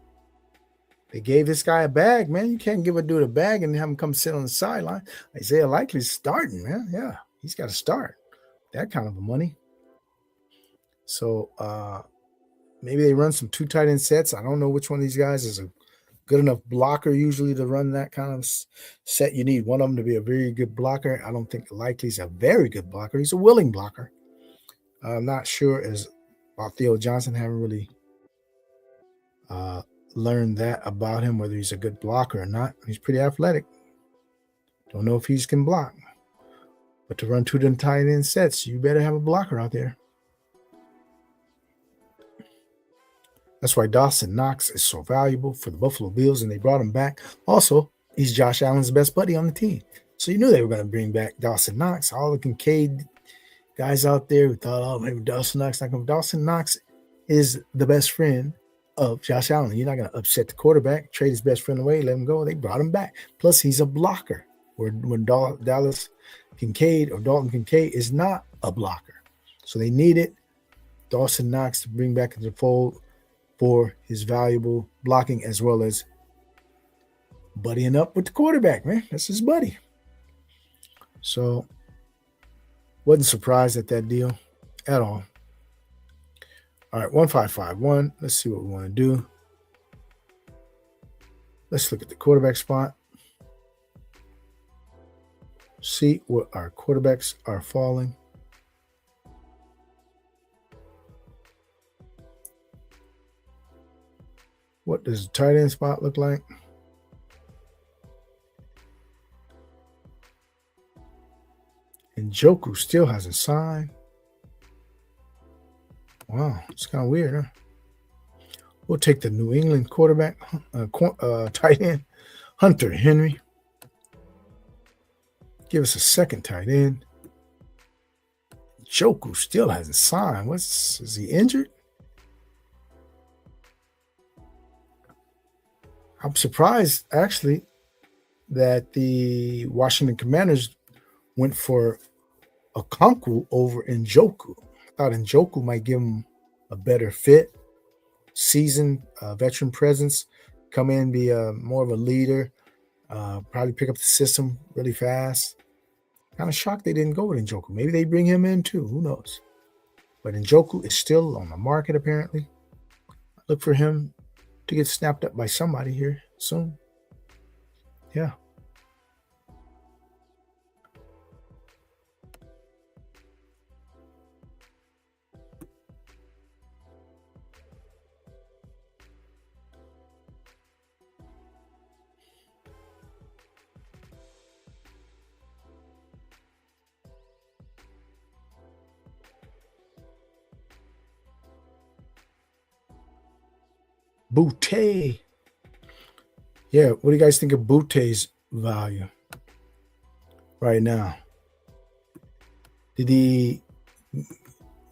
they gave this guy a bag, man. You can't give a dude a bag and have him come sit on the sideline. Isaiah Likely's starting, man. Yeah, he's got to start. That kind of money. So maybe they run some 2 tight end sets. I don't know which one of these guys is a good enough blocker usually to run that kind of set. You need one of them to be a very good blocker. I don't think Likely's a very good blocker. He's a willing blocker. I'm not sure about Theo Johnson. Haven't really learned that about him, whether he's a good blocker or not. He's pretty athletic. Don't know if he can block. But to run 2 tight end sets, you better have a blocker out there. That's why Dawson Knox is so valuable for the Buffalo Bills, and they brought him back. Also, he's Josh Allen's best buddy on the team. So you knew they were going to bring back Dawson Knox. All the Kincaid guys out there who thought, oh, maybe Dawson Knox not going to. Dawson Knox is the best friend of Josh Allen. You're not going to upset the quarterback, trade his best friend away, let him go. They brought him back. Plus, he's a blocker. When Dallas Kincaid or Dalton Kincaid is not a blocker. So they needed Dawson Knox to bring back into the fold for his valuable blocking, as well as buddying up with the quarterback, man. That's his buddy. So wasn't surprised at that deal at all. All right, 1551. Let's see what we want to do. Let's look at the quarterback spot. See what our quarterbacks are falling. What does the tight end spot look like? And Njoku still hasn't signed. Wow, it's kind of weird, huh? We'll take the New England quarterback, tight end, Hunter Henry. Give us a second tight end. Njoku still hasn't signed. Is he injured? I'm surprised, actually, that the Washington Commanders went for Okonkwo over Njoku. I thought Njoku might give him a better fit, seasoned veteran presence, come in, be more of a leader, probably pick up the system really fast. Kind of shocked they didn't go with Njoku. Maybe they bring him in too. Who knows? But Njoku is still on the market, apparently. Look for him to get snapped up by somebody here soon. Yeah. Boutte. Yeah, what do you guys think of Boutte's value right now? Did he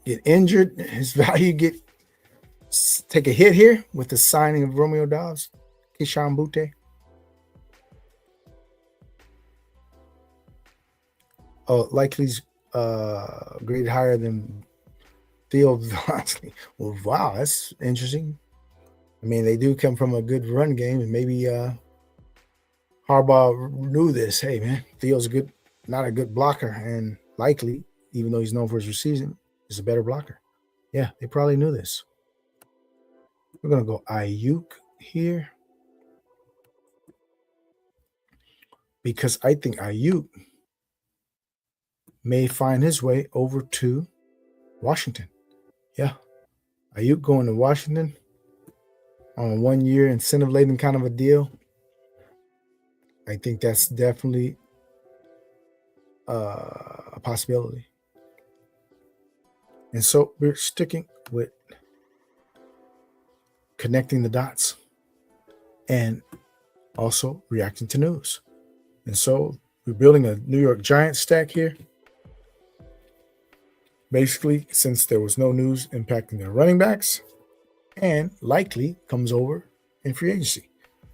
get injured? His value take a hit here with the signing of Romeo Dobbs, Keyshawn Boutte? Oh, Likely's graded higher than Theo Johnson. Well, wow, that's interesting. I mean, they do come from a good run game, and maybe Harbaugh knew this. Hey, man, Theo's not a good blocker, and Likely, even though he's known for his receiving, is a better blocker. Yeah, they probably knew this. We're going to go Ayuk here because I think Ayuk may find his way over to Washington. Yeah, Ayuk going to Washington on a 1-year incentive-laden kind of a deal. I think that's definitely a possibility. And so we're sticking with connecting the dots. and also reacting to news. And so we're building a New York Giants stack here. Basically, since there was no news impacting their running backs, and likely comes over in free agency.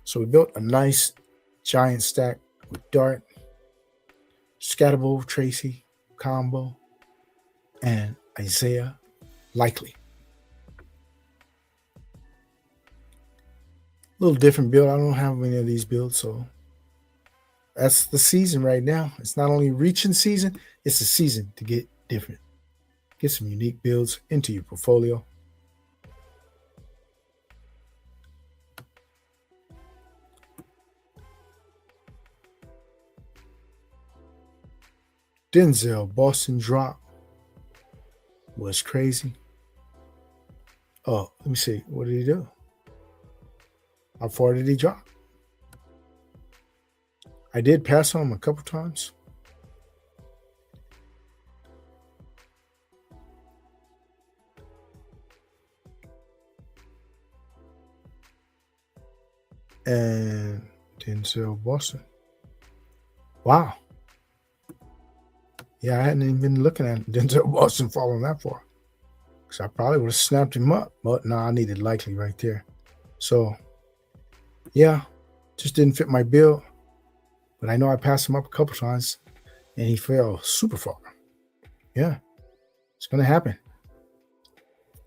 So we built a nice giant stack with Dart, Scatterbo, Tracy, Combo, and Isaiah Likely. A little different build. I don't have many of these builds, so that's the season right now. It's not only reaching season, it's the season to get different. Get some unique builds into your portfolio. Denzel Boston drop was crazy. Oh, let me see. What did he do? How far did he drop? I did pass on him a couple times. And Denzel Boston. Wow. Yeah, I hadn't even been looking at Denzel Boston falling that far. Because I probably would have snapped him up. But no, I needed Likely right there. So, yeah, just didn't fit my bill. But I know I passed him up a couple times. And he fell super far. Yeah, it's going to happen.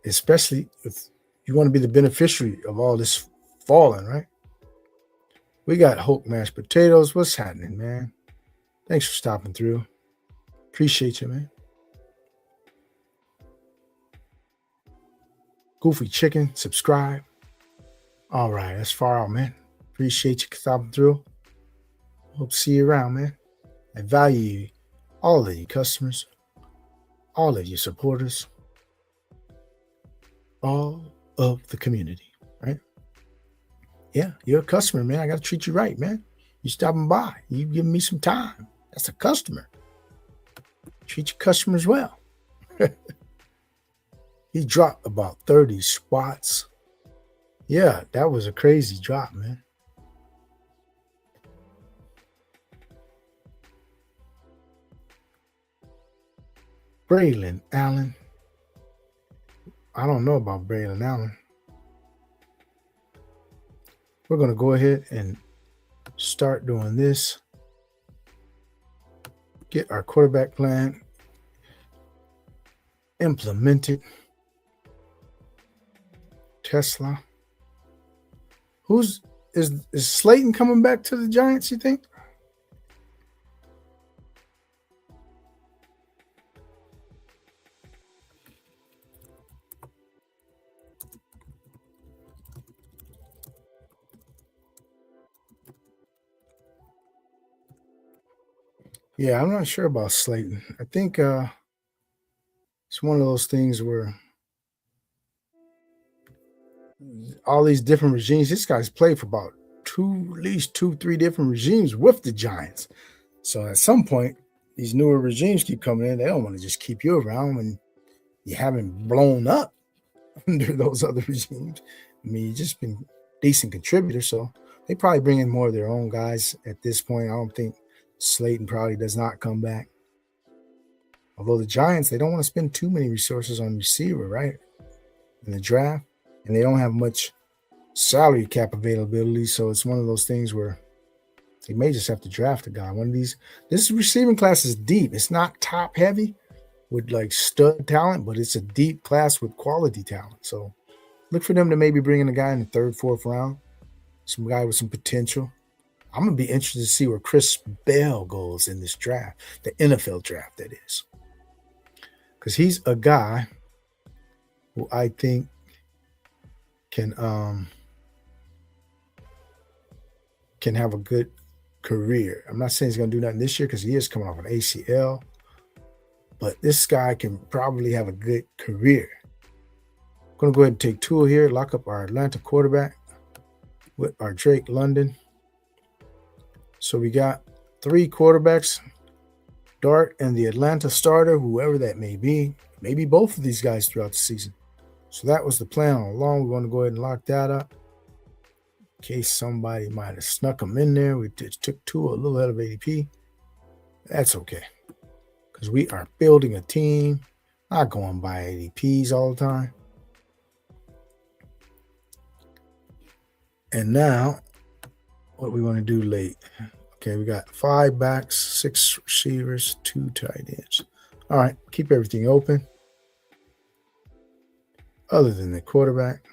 Especially if you want to be the beneficiary of all this falling, right? We got Hulk mashed potatoes. What's happening, man? Thanks for stopping through. Appreciate you, man. Goofy Chicken, subscribe. All right, that's far out, man. Appreciate you stopping through. Hope to see you around, man. I value all of you customers, all of you supporters, all of the community, right? Yeah, you're a customer, man. I got to treat you right, man. You stopping by. You giving me some time. That's a customer. Treat your customers well. He dropped about 30 spots. Yeah, that was a crazy drop, man. Braylon Allen. I don't know about Braylon Allen. We're going to go ahead and start doing this. Get our quarterback plan implemented. Tesla. Is Slayton coming back to the Giants, you think? Yeah, I'm not sure about Slayton. I think it's one of those things where all these different regimes, this guy's played for about at least 3 different regimes with the Giants. So at some point, these newer regimes keep coming in. They don't want to just keep you around when you haven't blown up under those other regimes. I mean, you've just been a decent contributor. So they probably bring in more of their own guys at this point. I don't think Slayton probably does not come back. Although the Giants, they don't want to spend too many resources on receiver, right? In the draft. And they don't have much salary cap availability. So it's one of those things where they may just have to draft a guy. One of these. This receiving class is deep. It's not top heavy with like stud talent, but it's a deep class with quality talent. So look for them to maybe bring in a guy in the 3rd, 4th round. Some guy with some potential. I'm going to be interested to see where Chris Bell goes in this draft, the NFL draft, that is. Because he's a guy who I think can have a good career. I'm not saying he's going to do nothing this year because he is coming off an ACL. But this guy can probably have a good career. I'm going to go ahead and take Tua here, lock up our Atlanta quarterback with our Drake London. So we got 3 quarterbacks, Dart and the Atlanta starter, whoever that may be. Maybe both of these guys throughout the season. So that was the plan all along. We want to go ahead and lock that up. in case somebody might have snuck them in there. We just took two a little ahead of ADP. That's okay, because we are building a team, not going by ADPs all the time. And now, what we want to do late. Okay, we got 5 backs, 6 receivers, 2 tight ends. All right, keep everything open other than the quarterback.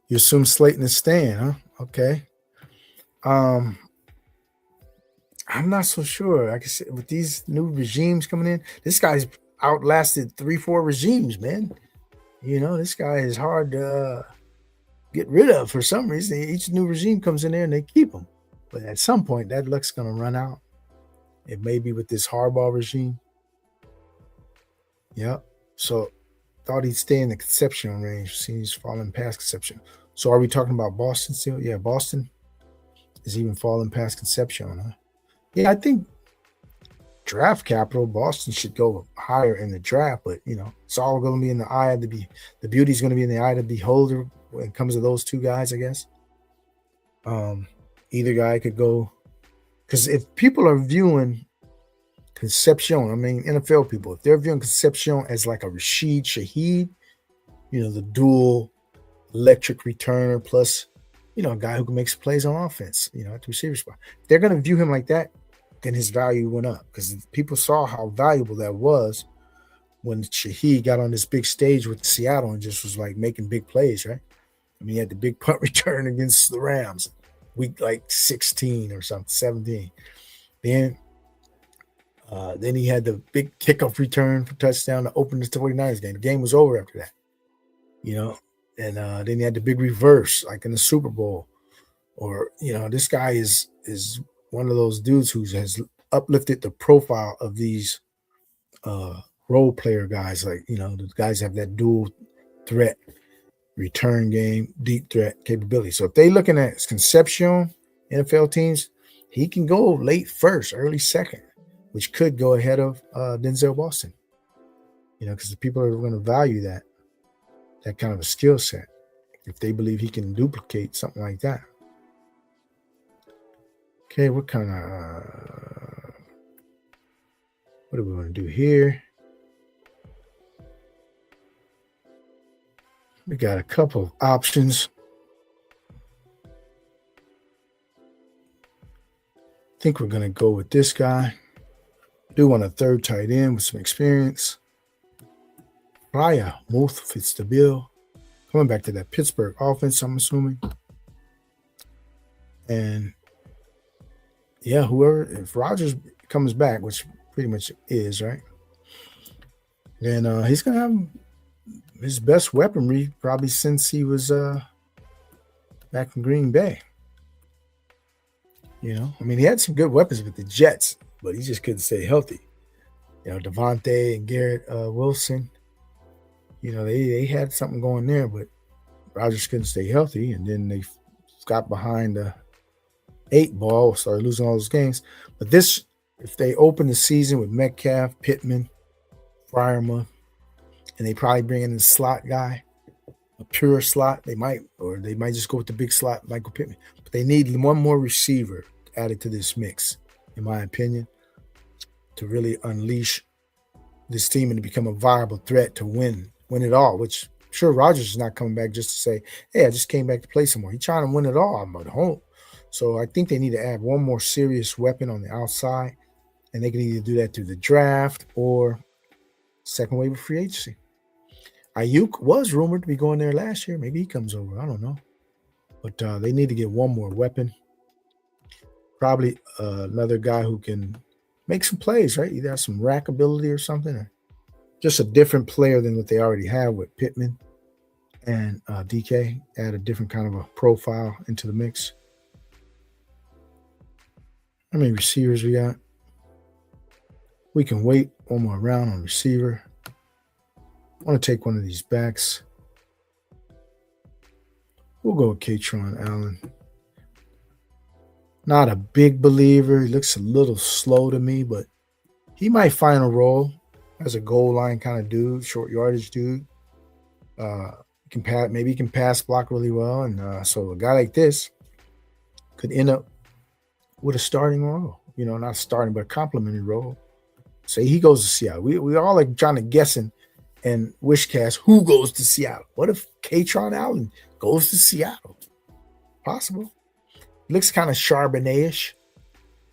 You assume Slayton is staying, huh? Okay. I'm not so sure. Like I said, with these new regimes coming in, this guy's outlasted 3-4 regimes, man. You know, this guy is hard to get rid of for some reason. Each new regime comes in there and they keep him. But at some point, that luck's going to run out. It may be with this Harbaugh regime. Yep. So thought he'd stay in the conception range. See, he's falling past conception. So are we talking about Boston still? Yeah, Boston is even falling past conception, huh? Yeah, I think draft capital, Boston should go higher in the draft, but you know, it's all going to be in the eye of the beauty's going to be in the eye of the beholder when it comes to those two guys, I guess. Either guy could go, because if people are viewing Concepcion, I mean NFL people, if they're viewing Concepcion as like a Rashid Shaheed, you know, the dual electric returner plus, you know, a guy who can make some plays on offense, you know, at the receiver spot. If they're going to view him like that, then his value went up because people saw how valuable that was when Shaheed got on this big stage with Seattle and just was like making big plays, right? I mean, he had the big punt return against the Rams, week like 16 or something, 17. Then he had the big kickoff return for touchdown to open the 49ers game. The game was over after that, you know. And then he had the big reverse, like in the Super Bowl. Or, you know, this guy is one of those dudes who has uplifted the profile of these role player guys. Like, you know, the guys have that dual threat return game, deep threat capability. So if they looking at Concepcion, NFL teams, he can go late first, early second, which could go ahead of Denzel Boston. You know, because the people are going to value that kind of a skill set if they believe he can duplicate something like that. Okay, what kind of what are we going to do here? We got a couple of options. I think we're going to go with this guy. Do want a third tight end with some experience. Raya Muth fits the bill. Coming back to that Pittsburgh offense, I'm assuming. And yeah, if Rodgers comes back, which pretty much is, right? Then he's going to have his best weaponry probably since he was back in Green Bay. You know, I mean, he had some good weapons with the Jets, but he just couldn't stay healthy. You know, Devontae and Garrett Wilson, you know, they had something going there, but Rodgers couldn't stay healthy, and then they got behind the 8 ball, started losing all those games. But this, if they open the season with Metcalf, Pittman, Freiermuth, and they probably bring in the slot guy, a pure slot, they might just go with the big slot, Michael Pittman. But they need one more receiver added to this mix, in my opinion, to really unleash this team and to become a viable threat to win it all, which sure Rodgers is not coming back just to say, hey, I just came back to play some more. He's trying to win it all. I'm at home. So I think they need to add one more serious weapon on the outside, and they can either do that through the draft or second wave of free agency. Ayuk was rumored to be going there last year. Maybe he comes over. I don't know. But they need to get one more weapon. Probably another guy who can make some plays, right? Either have some rack ability or something, or just a different player than what they already have with Pittman and DK. Add a different kind of a profile into the mix. How many receivers we got? We can wait one more round on receiver. I want to take one of these backs. We'll go with Katron Allen. Not a big believer. He looks a little slow to me, but he might find a role. as a goal line kind of dude, short yardage dude. Can pass, maybe he can pass block really well, and so a guy like this could end up with a starting role. You know, not starting, but a complimentary role. Say he goes to Seattle. We all like trying to guessing and wishcast who goes to Seattle. What if Katron Allen goes to Seattle? Possible. Looks kind of Charbonnet-ish,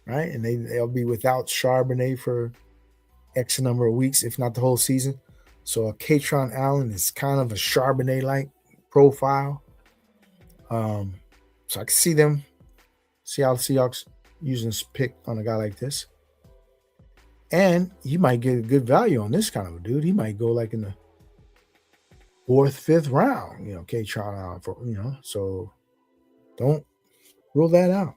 right? And they'll be without Charbonnet for X number of weeks, if not the whole season. So a Katron Allen is kind of a Charbonnet-like profile. So I can see them, Seattle Seahawks, using this pick on a guy like this. And you might get a good value on this kind of a dude. He might go like in the 4th, 5th round, you know, Katron Allen, for, you know, so don't rule that out.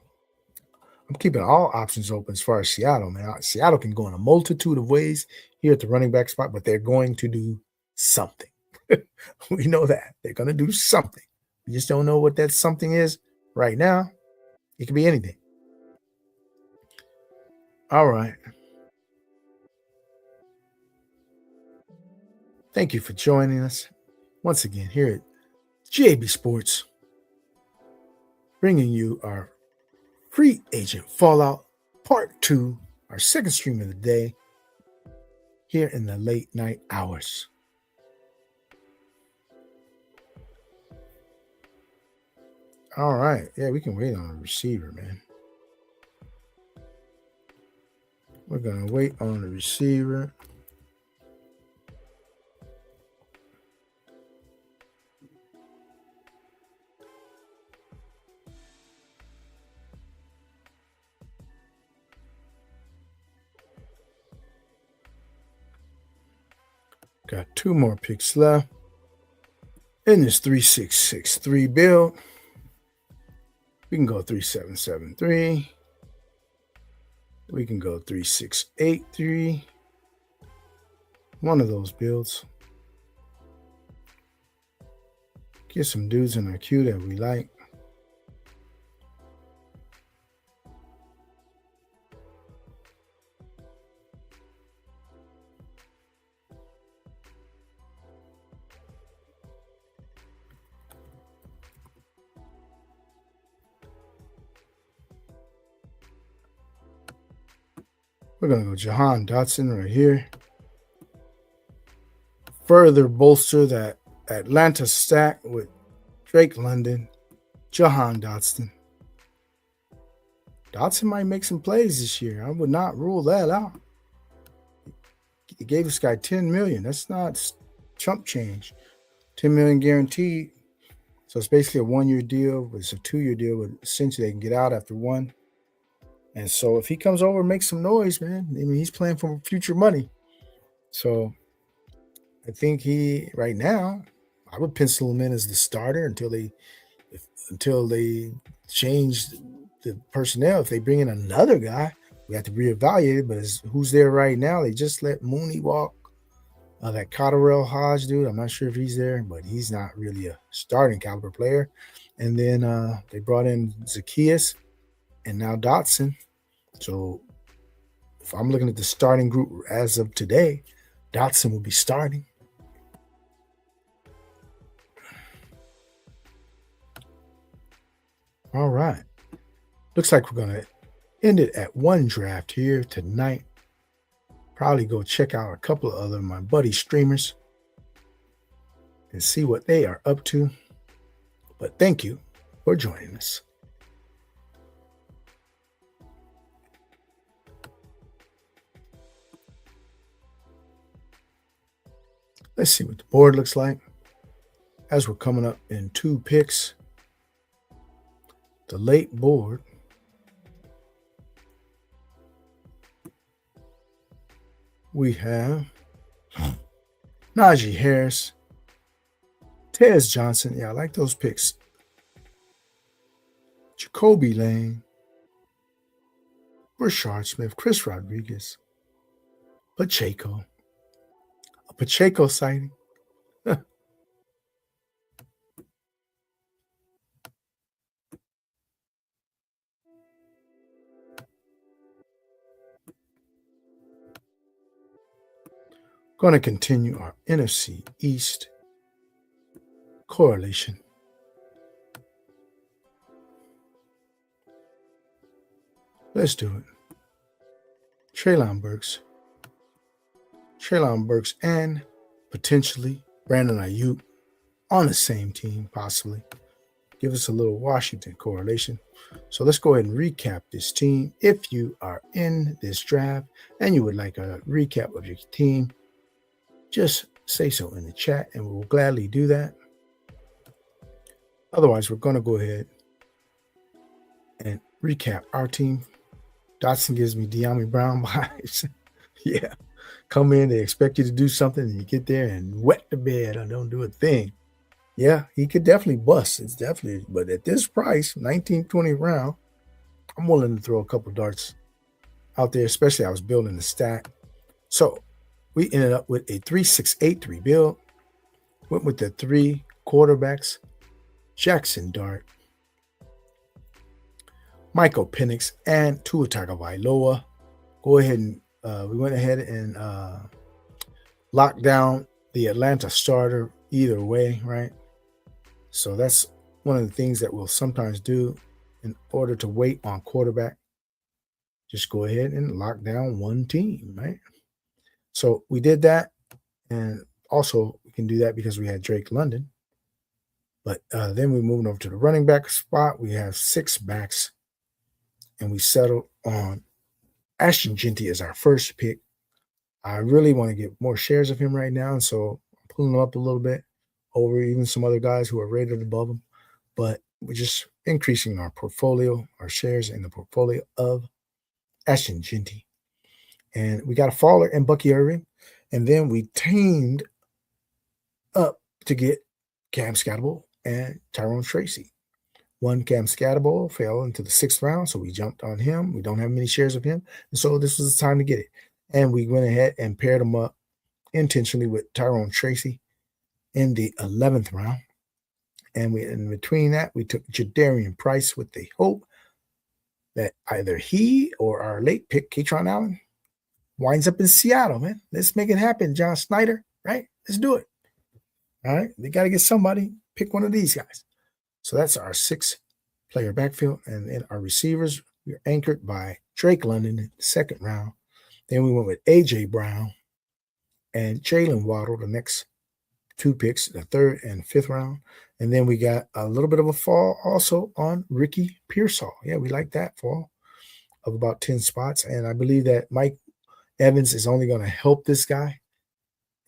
I'm keeping all options open as far as Seattle, man. Seattle can go in a multitude of ways here at the running back spot, but they're going to do something. We know that. They're going to do something. We just don't know what that something is right now. It could be anything. All right. Thank you for joining us once again here at GAB Sports, bringing you our Free Agent Fallout Part 2, our second stream of the day, here in the late night hours. All right. Yeah, we can wait on the receiver, man. We're going to wait on the receiver. Got 2 more picks left in this 3663 build. We can go 3773. We can go 3683. One of those builds. Get some dudes in our queue that we like. We're going to go Jahan Dotson right here. Further bolster that Atlanta stack with Drake London, Jahan Dotson. Dotson might make some plays this year. I would not rule that out. He gave this guy $10 million. That's not chump change. $10 million guaranteed. So it's basically a 1-year deal. It's a 2-year deal, but essentially they can get out after 1. And so if he comes over and makes some noise, man, I mean, he's playing for future money. So I think right now, I would pencil him in as the starter until they change the personnel. If they bring in another guy, we have to reevaluate it. But who's there right now? They just let Mooney walk. That Cotterell Hodge dude, I'm not sure if he's there, but he's not really a starting caliber player. And then they brought in Zacchaeus and now Dotson. So if I'm looking at the starting group as of today, Dotson will be starting. All right. Looks like we're going to end it at 1 draft here tonight. Probably go check out a couple of other my buddy streamers and see what they are up to. But thank you for joining us. Let's see what the board looks like as we're coming up in 2 picks. The late board. We have Najee Harris, Tez Johnson. Yeah, I like those picks. Jacoby Lane, Rashard Smith, Chris Rodriguez, Pacheco. A Pacheco sighting. Going to continue our NFC East correlation. Let's do it. Treylon Burks, and potentially Brandon Ayuk on the same team, possibly. Give us a little Washington correlation. So let's go ahead and recap this team. If you are in this draft and you would like a recap of your team, just say so in the chat and we will gladly do that. Otherwise, we're going to go ahead and recap our team. Dotson gives me De'Ami Brown vibes. Yeah. Come in, they expect you to do something, and you get there and wet the bed or don't do a thing. Yeah, he could definitely bust. It's definitely, but at this price, 19, 20 round, I'm willing to throw a couple darts out there, especially I was building the stack. So we ended up with a 3-6-8-3 build. Went with the 3 quarterbacks, Jackson Dart, Michael Penix, and Tua Tagovailoa. Go ahead and we went ahead and locked down the Atlanta starter either way, right? So that's one of the things that we'll sometimes do in order to wait on quarterback. Just go ahead and lock down one team, right? So we did that. And also we can do that because we had Drake London. But then we moved over to the running back spot. We have 6 backs. And we settled on Ashton Jeanty as our first pick. I really want to get more shares of him right now. And so I'm pulling him up a little bit over even some other guys who are rated above him. But we're just increasing our portfolio, our shares in the portfolio of Ashton Jeanty. And we got a faller and Bucky Irving. And then we teamed up to get Cam Scatterable and Tyrone Tracy. One Cam Scatterable fell into the 6th round, so we jumped on him. We don't have many shares of him. And so this was the time to get it. And we went ahead and paired him up intentionally with Tyrone Tracy in the 11th round. And in between that, we took Jadarian Price with the hope that either he or our late pick, Kaytron Allen, winds up in Seattle, man. Let's make it happen, John Snyder, right? Let's do it. All right? They got to get somebody. Pick one of these guys. So that's our 6-player backfield. And then our receivers, we're anchored by Drake London in the 2nd round. Then we went with A.J. Brown and Jalen Waddle, the next 2 picks, the 3rd and 5th round. And then we got a little bit of a fall also on Ricky Pearsall. Yeah, we like that fall of about 10 spots. And I believe that Mike Evans is only going to help this guy,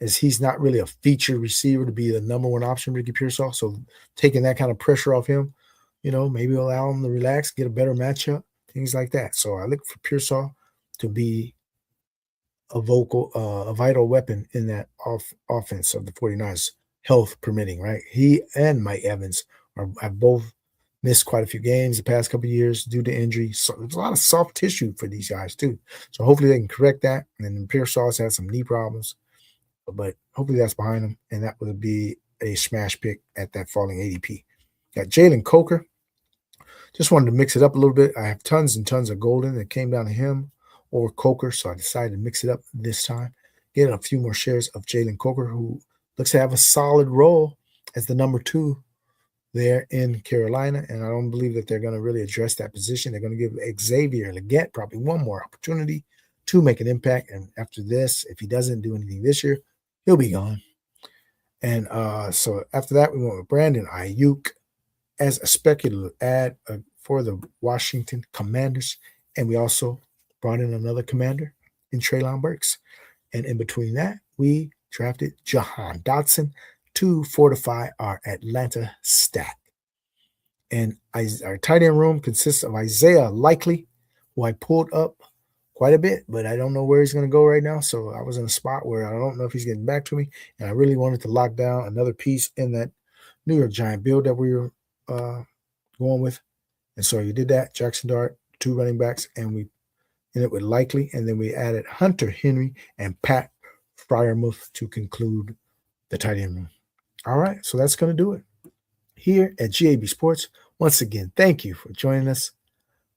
as he's not really a featured receiver to be the number 1 option, Ricky Pearsall. So taking that kind of pressure off him, maybe allow him to relax, get a better matchup, things like that. So I look for Pearsall to be a vital weapon in that offense of the 49ers, health permitting, right? He and Mike Evans have both missed quite a few games the past couple of years due to injury. So there's a lot of soft tissue for these guys too. So hopefully they can correct that. And then Pearsall's had some knee problems, but hopefully that's behind him. And that would be a smash pick at that falling ADP. Got Jalen Coker. Just wanted to mix it up a little bit. I have tons and tons of golden that came down to him or Coker, so I decided to mix it up this time. Get a few more shares of Jalen Coker, who looks to have a solid role as the number 2 there in Carolina, and I don't believe that they're going to really address that position. They're going to give Xavier Legette probably one more opportunity to make an impact, and after this, if he doesn't do anything this year, he'll be gone. And so after that, we went with Brandon Ayuk as a speculative ad for the Washington Commanders, and we also brought in another commander in Treylon Burks. And in between that, we drafted Jahan Dotson to fortify our Atlanta stack. And our tight end room consists of Isaiah Likely, who I pulled up quite a bit, but I don't know where he's going to go right now. So I was in a spot where I don't know if he's getting back to me. And I really wanted to lock down another piece in that New York Giant build that we were going with. And so you did that. Jackson Dart, 2 running backs, and we ended it with Likely. And then we added Hunter Henry and Pat Freiermuth to conclude the tight end room. All right, so that's going to do it here at GAB Sports. Once again, thank you for joining us.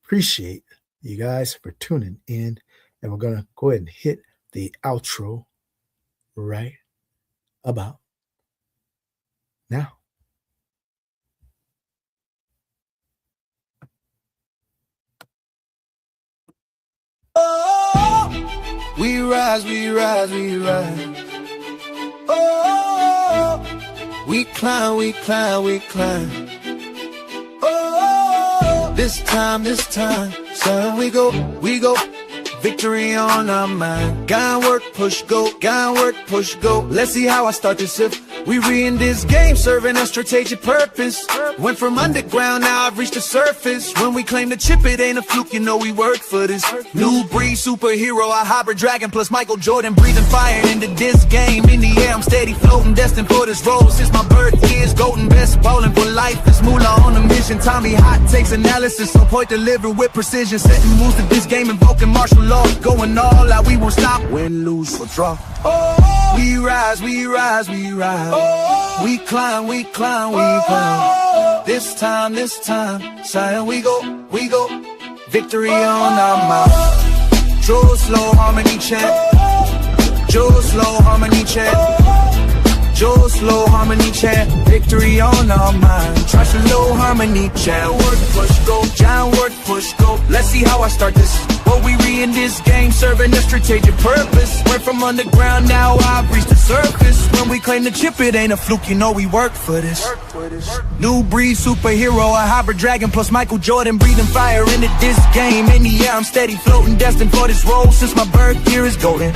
Appreciate you guys for tuning in. And we're going to go ahead and hit the outro right about now. Oh, we rise, we rise, we rise. Oh, we climb, we climb, we climb. Oh, this time, son, we go, victory on our mind. Gotta work, push, go, gotta work, push, go. Let's see how I start this if we in this game, serving a strategic purpose. Went from underground, now I've reached the surface. When we claim the chip, it ain't a fluke, you know we work for this. New breed superhero, a hybrid dragon plus Michael Jordan, breathing fire into this game. In the air, I'm steady floating, destined for this role. Since my birth years, golden best ballin' for life. It's Moolah on a mission, Tommy hot takes analysis. On point delivered with precision, setting moves to this game, invoking martial law. Going all out, we won't stop, win, lose, or draw. Oh, we rise, we rise, we rise. Oh, we climb, we climb, we climb. This time, sire, we go, victory on our mind. Joe slow harmony chant, Joe slow harmony chant, Joe slow harmony chant, victory on our mind. Try some low harmony chant, work, push, go, giant work, push, go. Let's see how I start this. What we in this game, serving a strategic purpose. Went from underground, now I've reached the surface. When we claim the chip, it ain't a fluke, you know we work for this. New breed superhero, a hybrid dragon plus Michael Jordan, breathing fire into this game. In the air, I'm steady floating, destined for this role. Since my birth year is golden.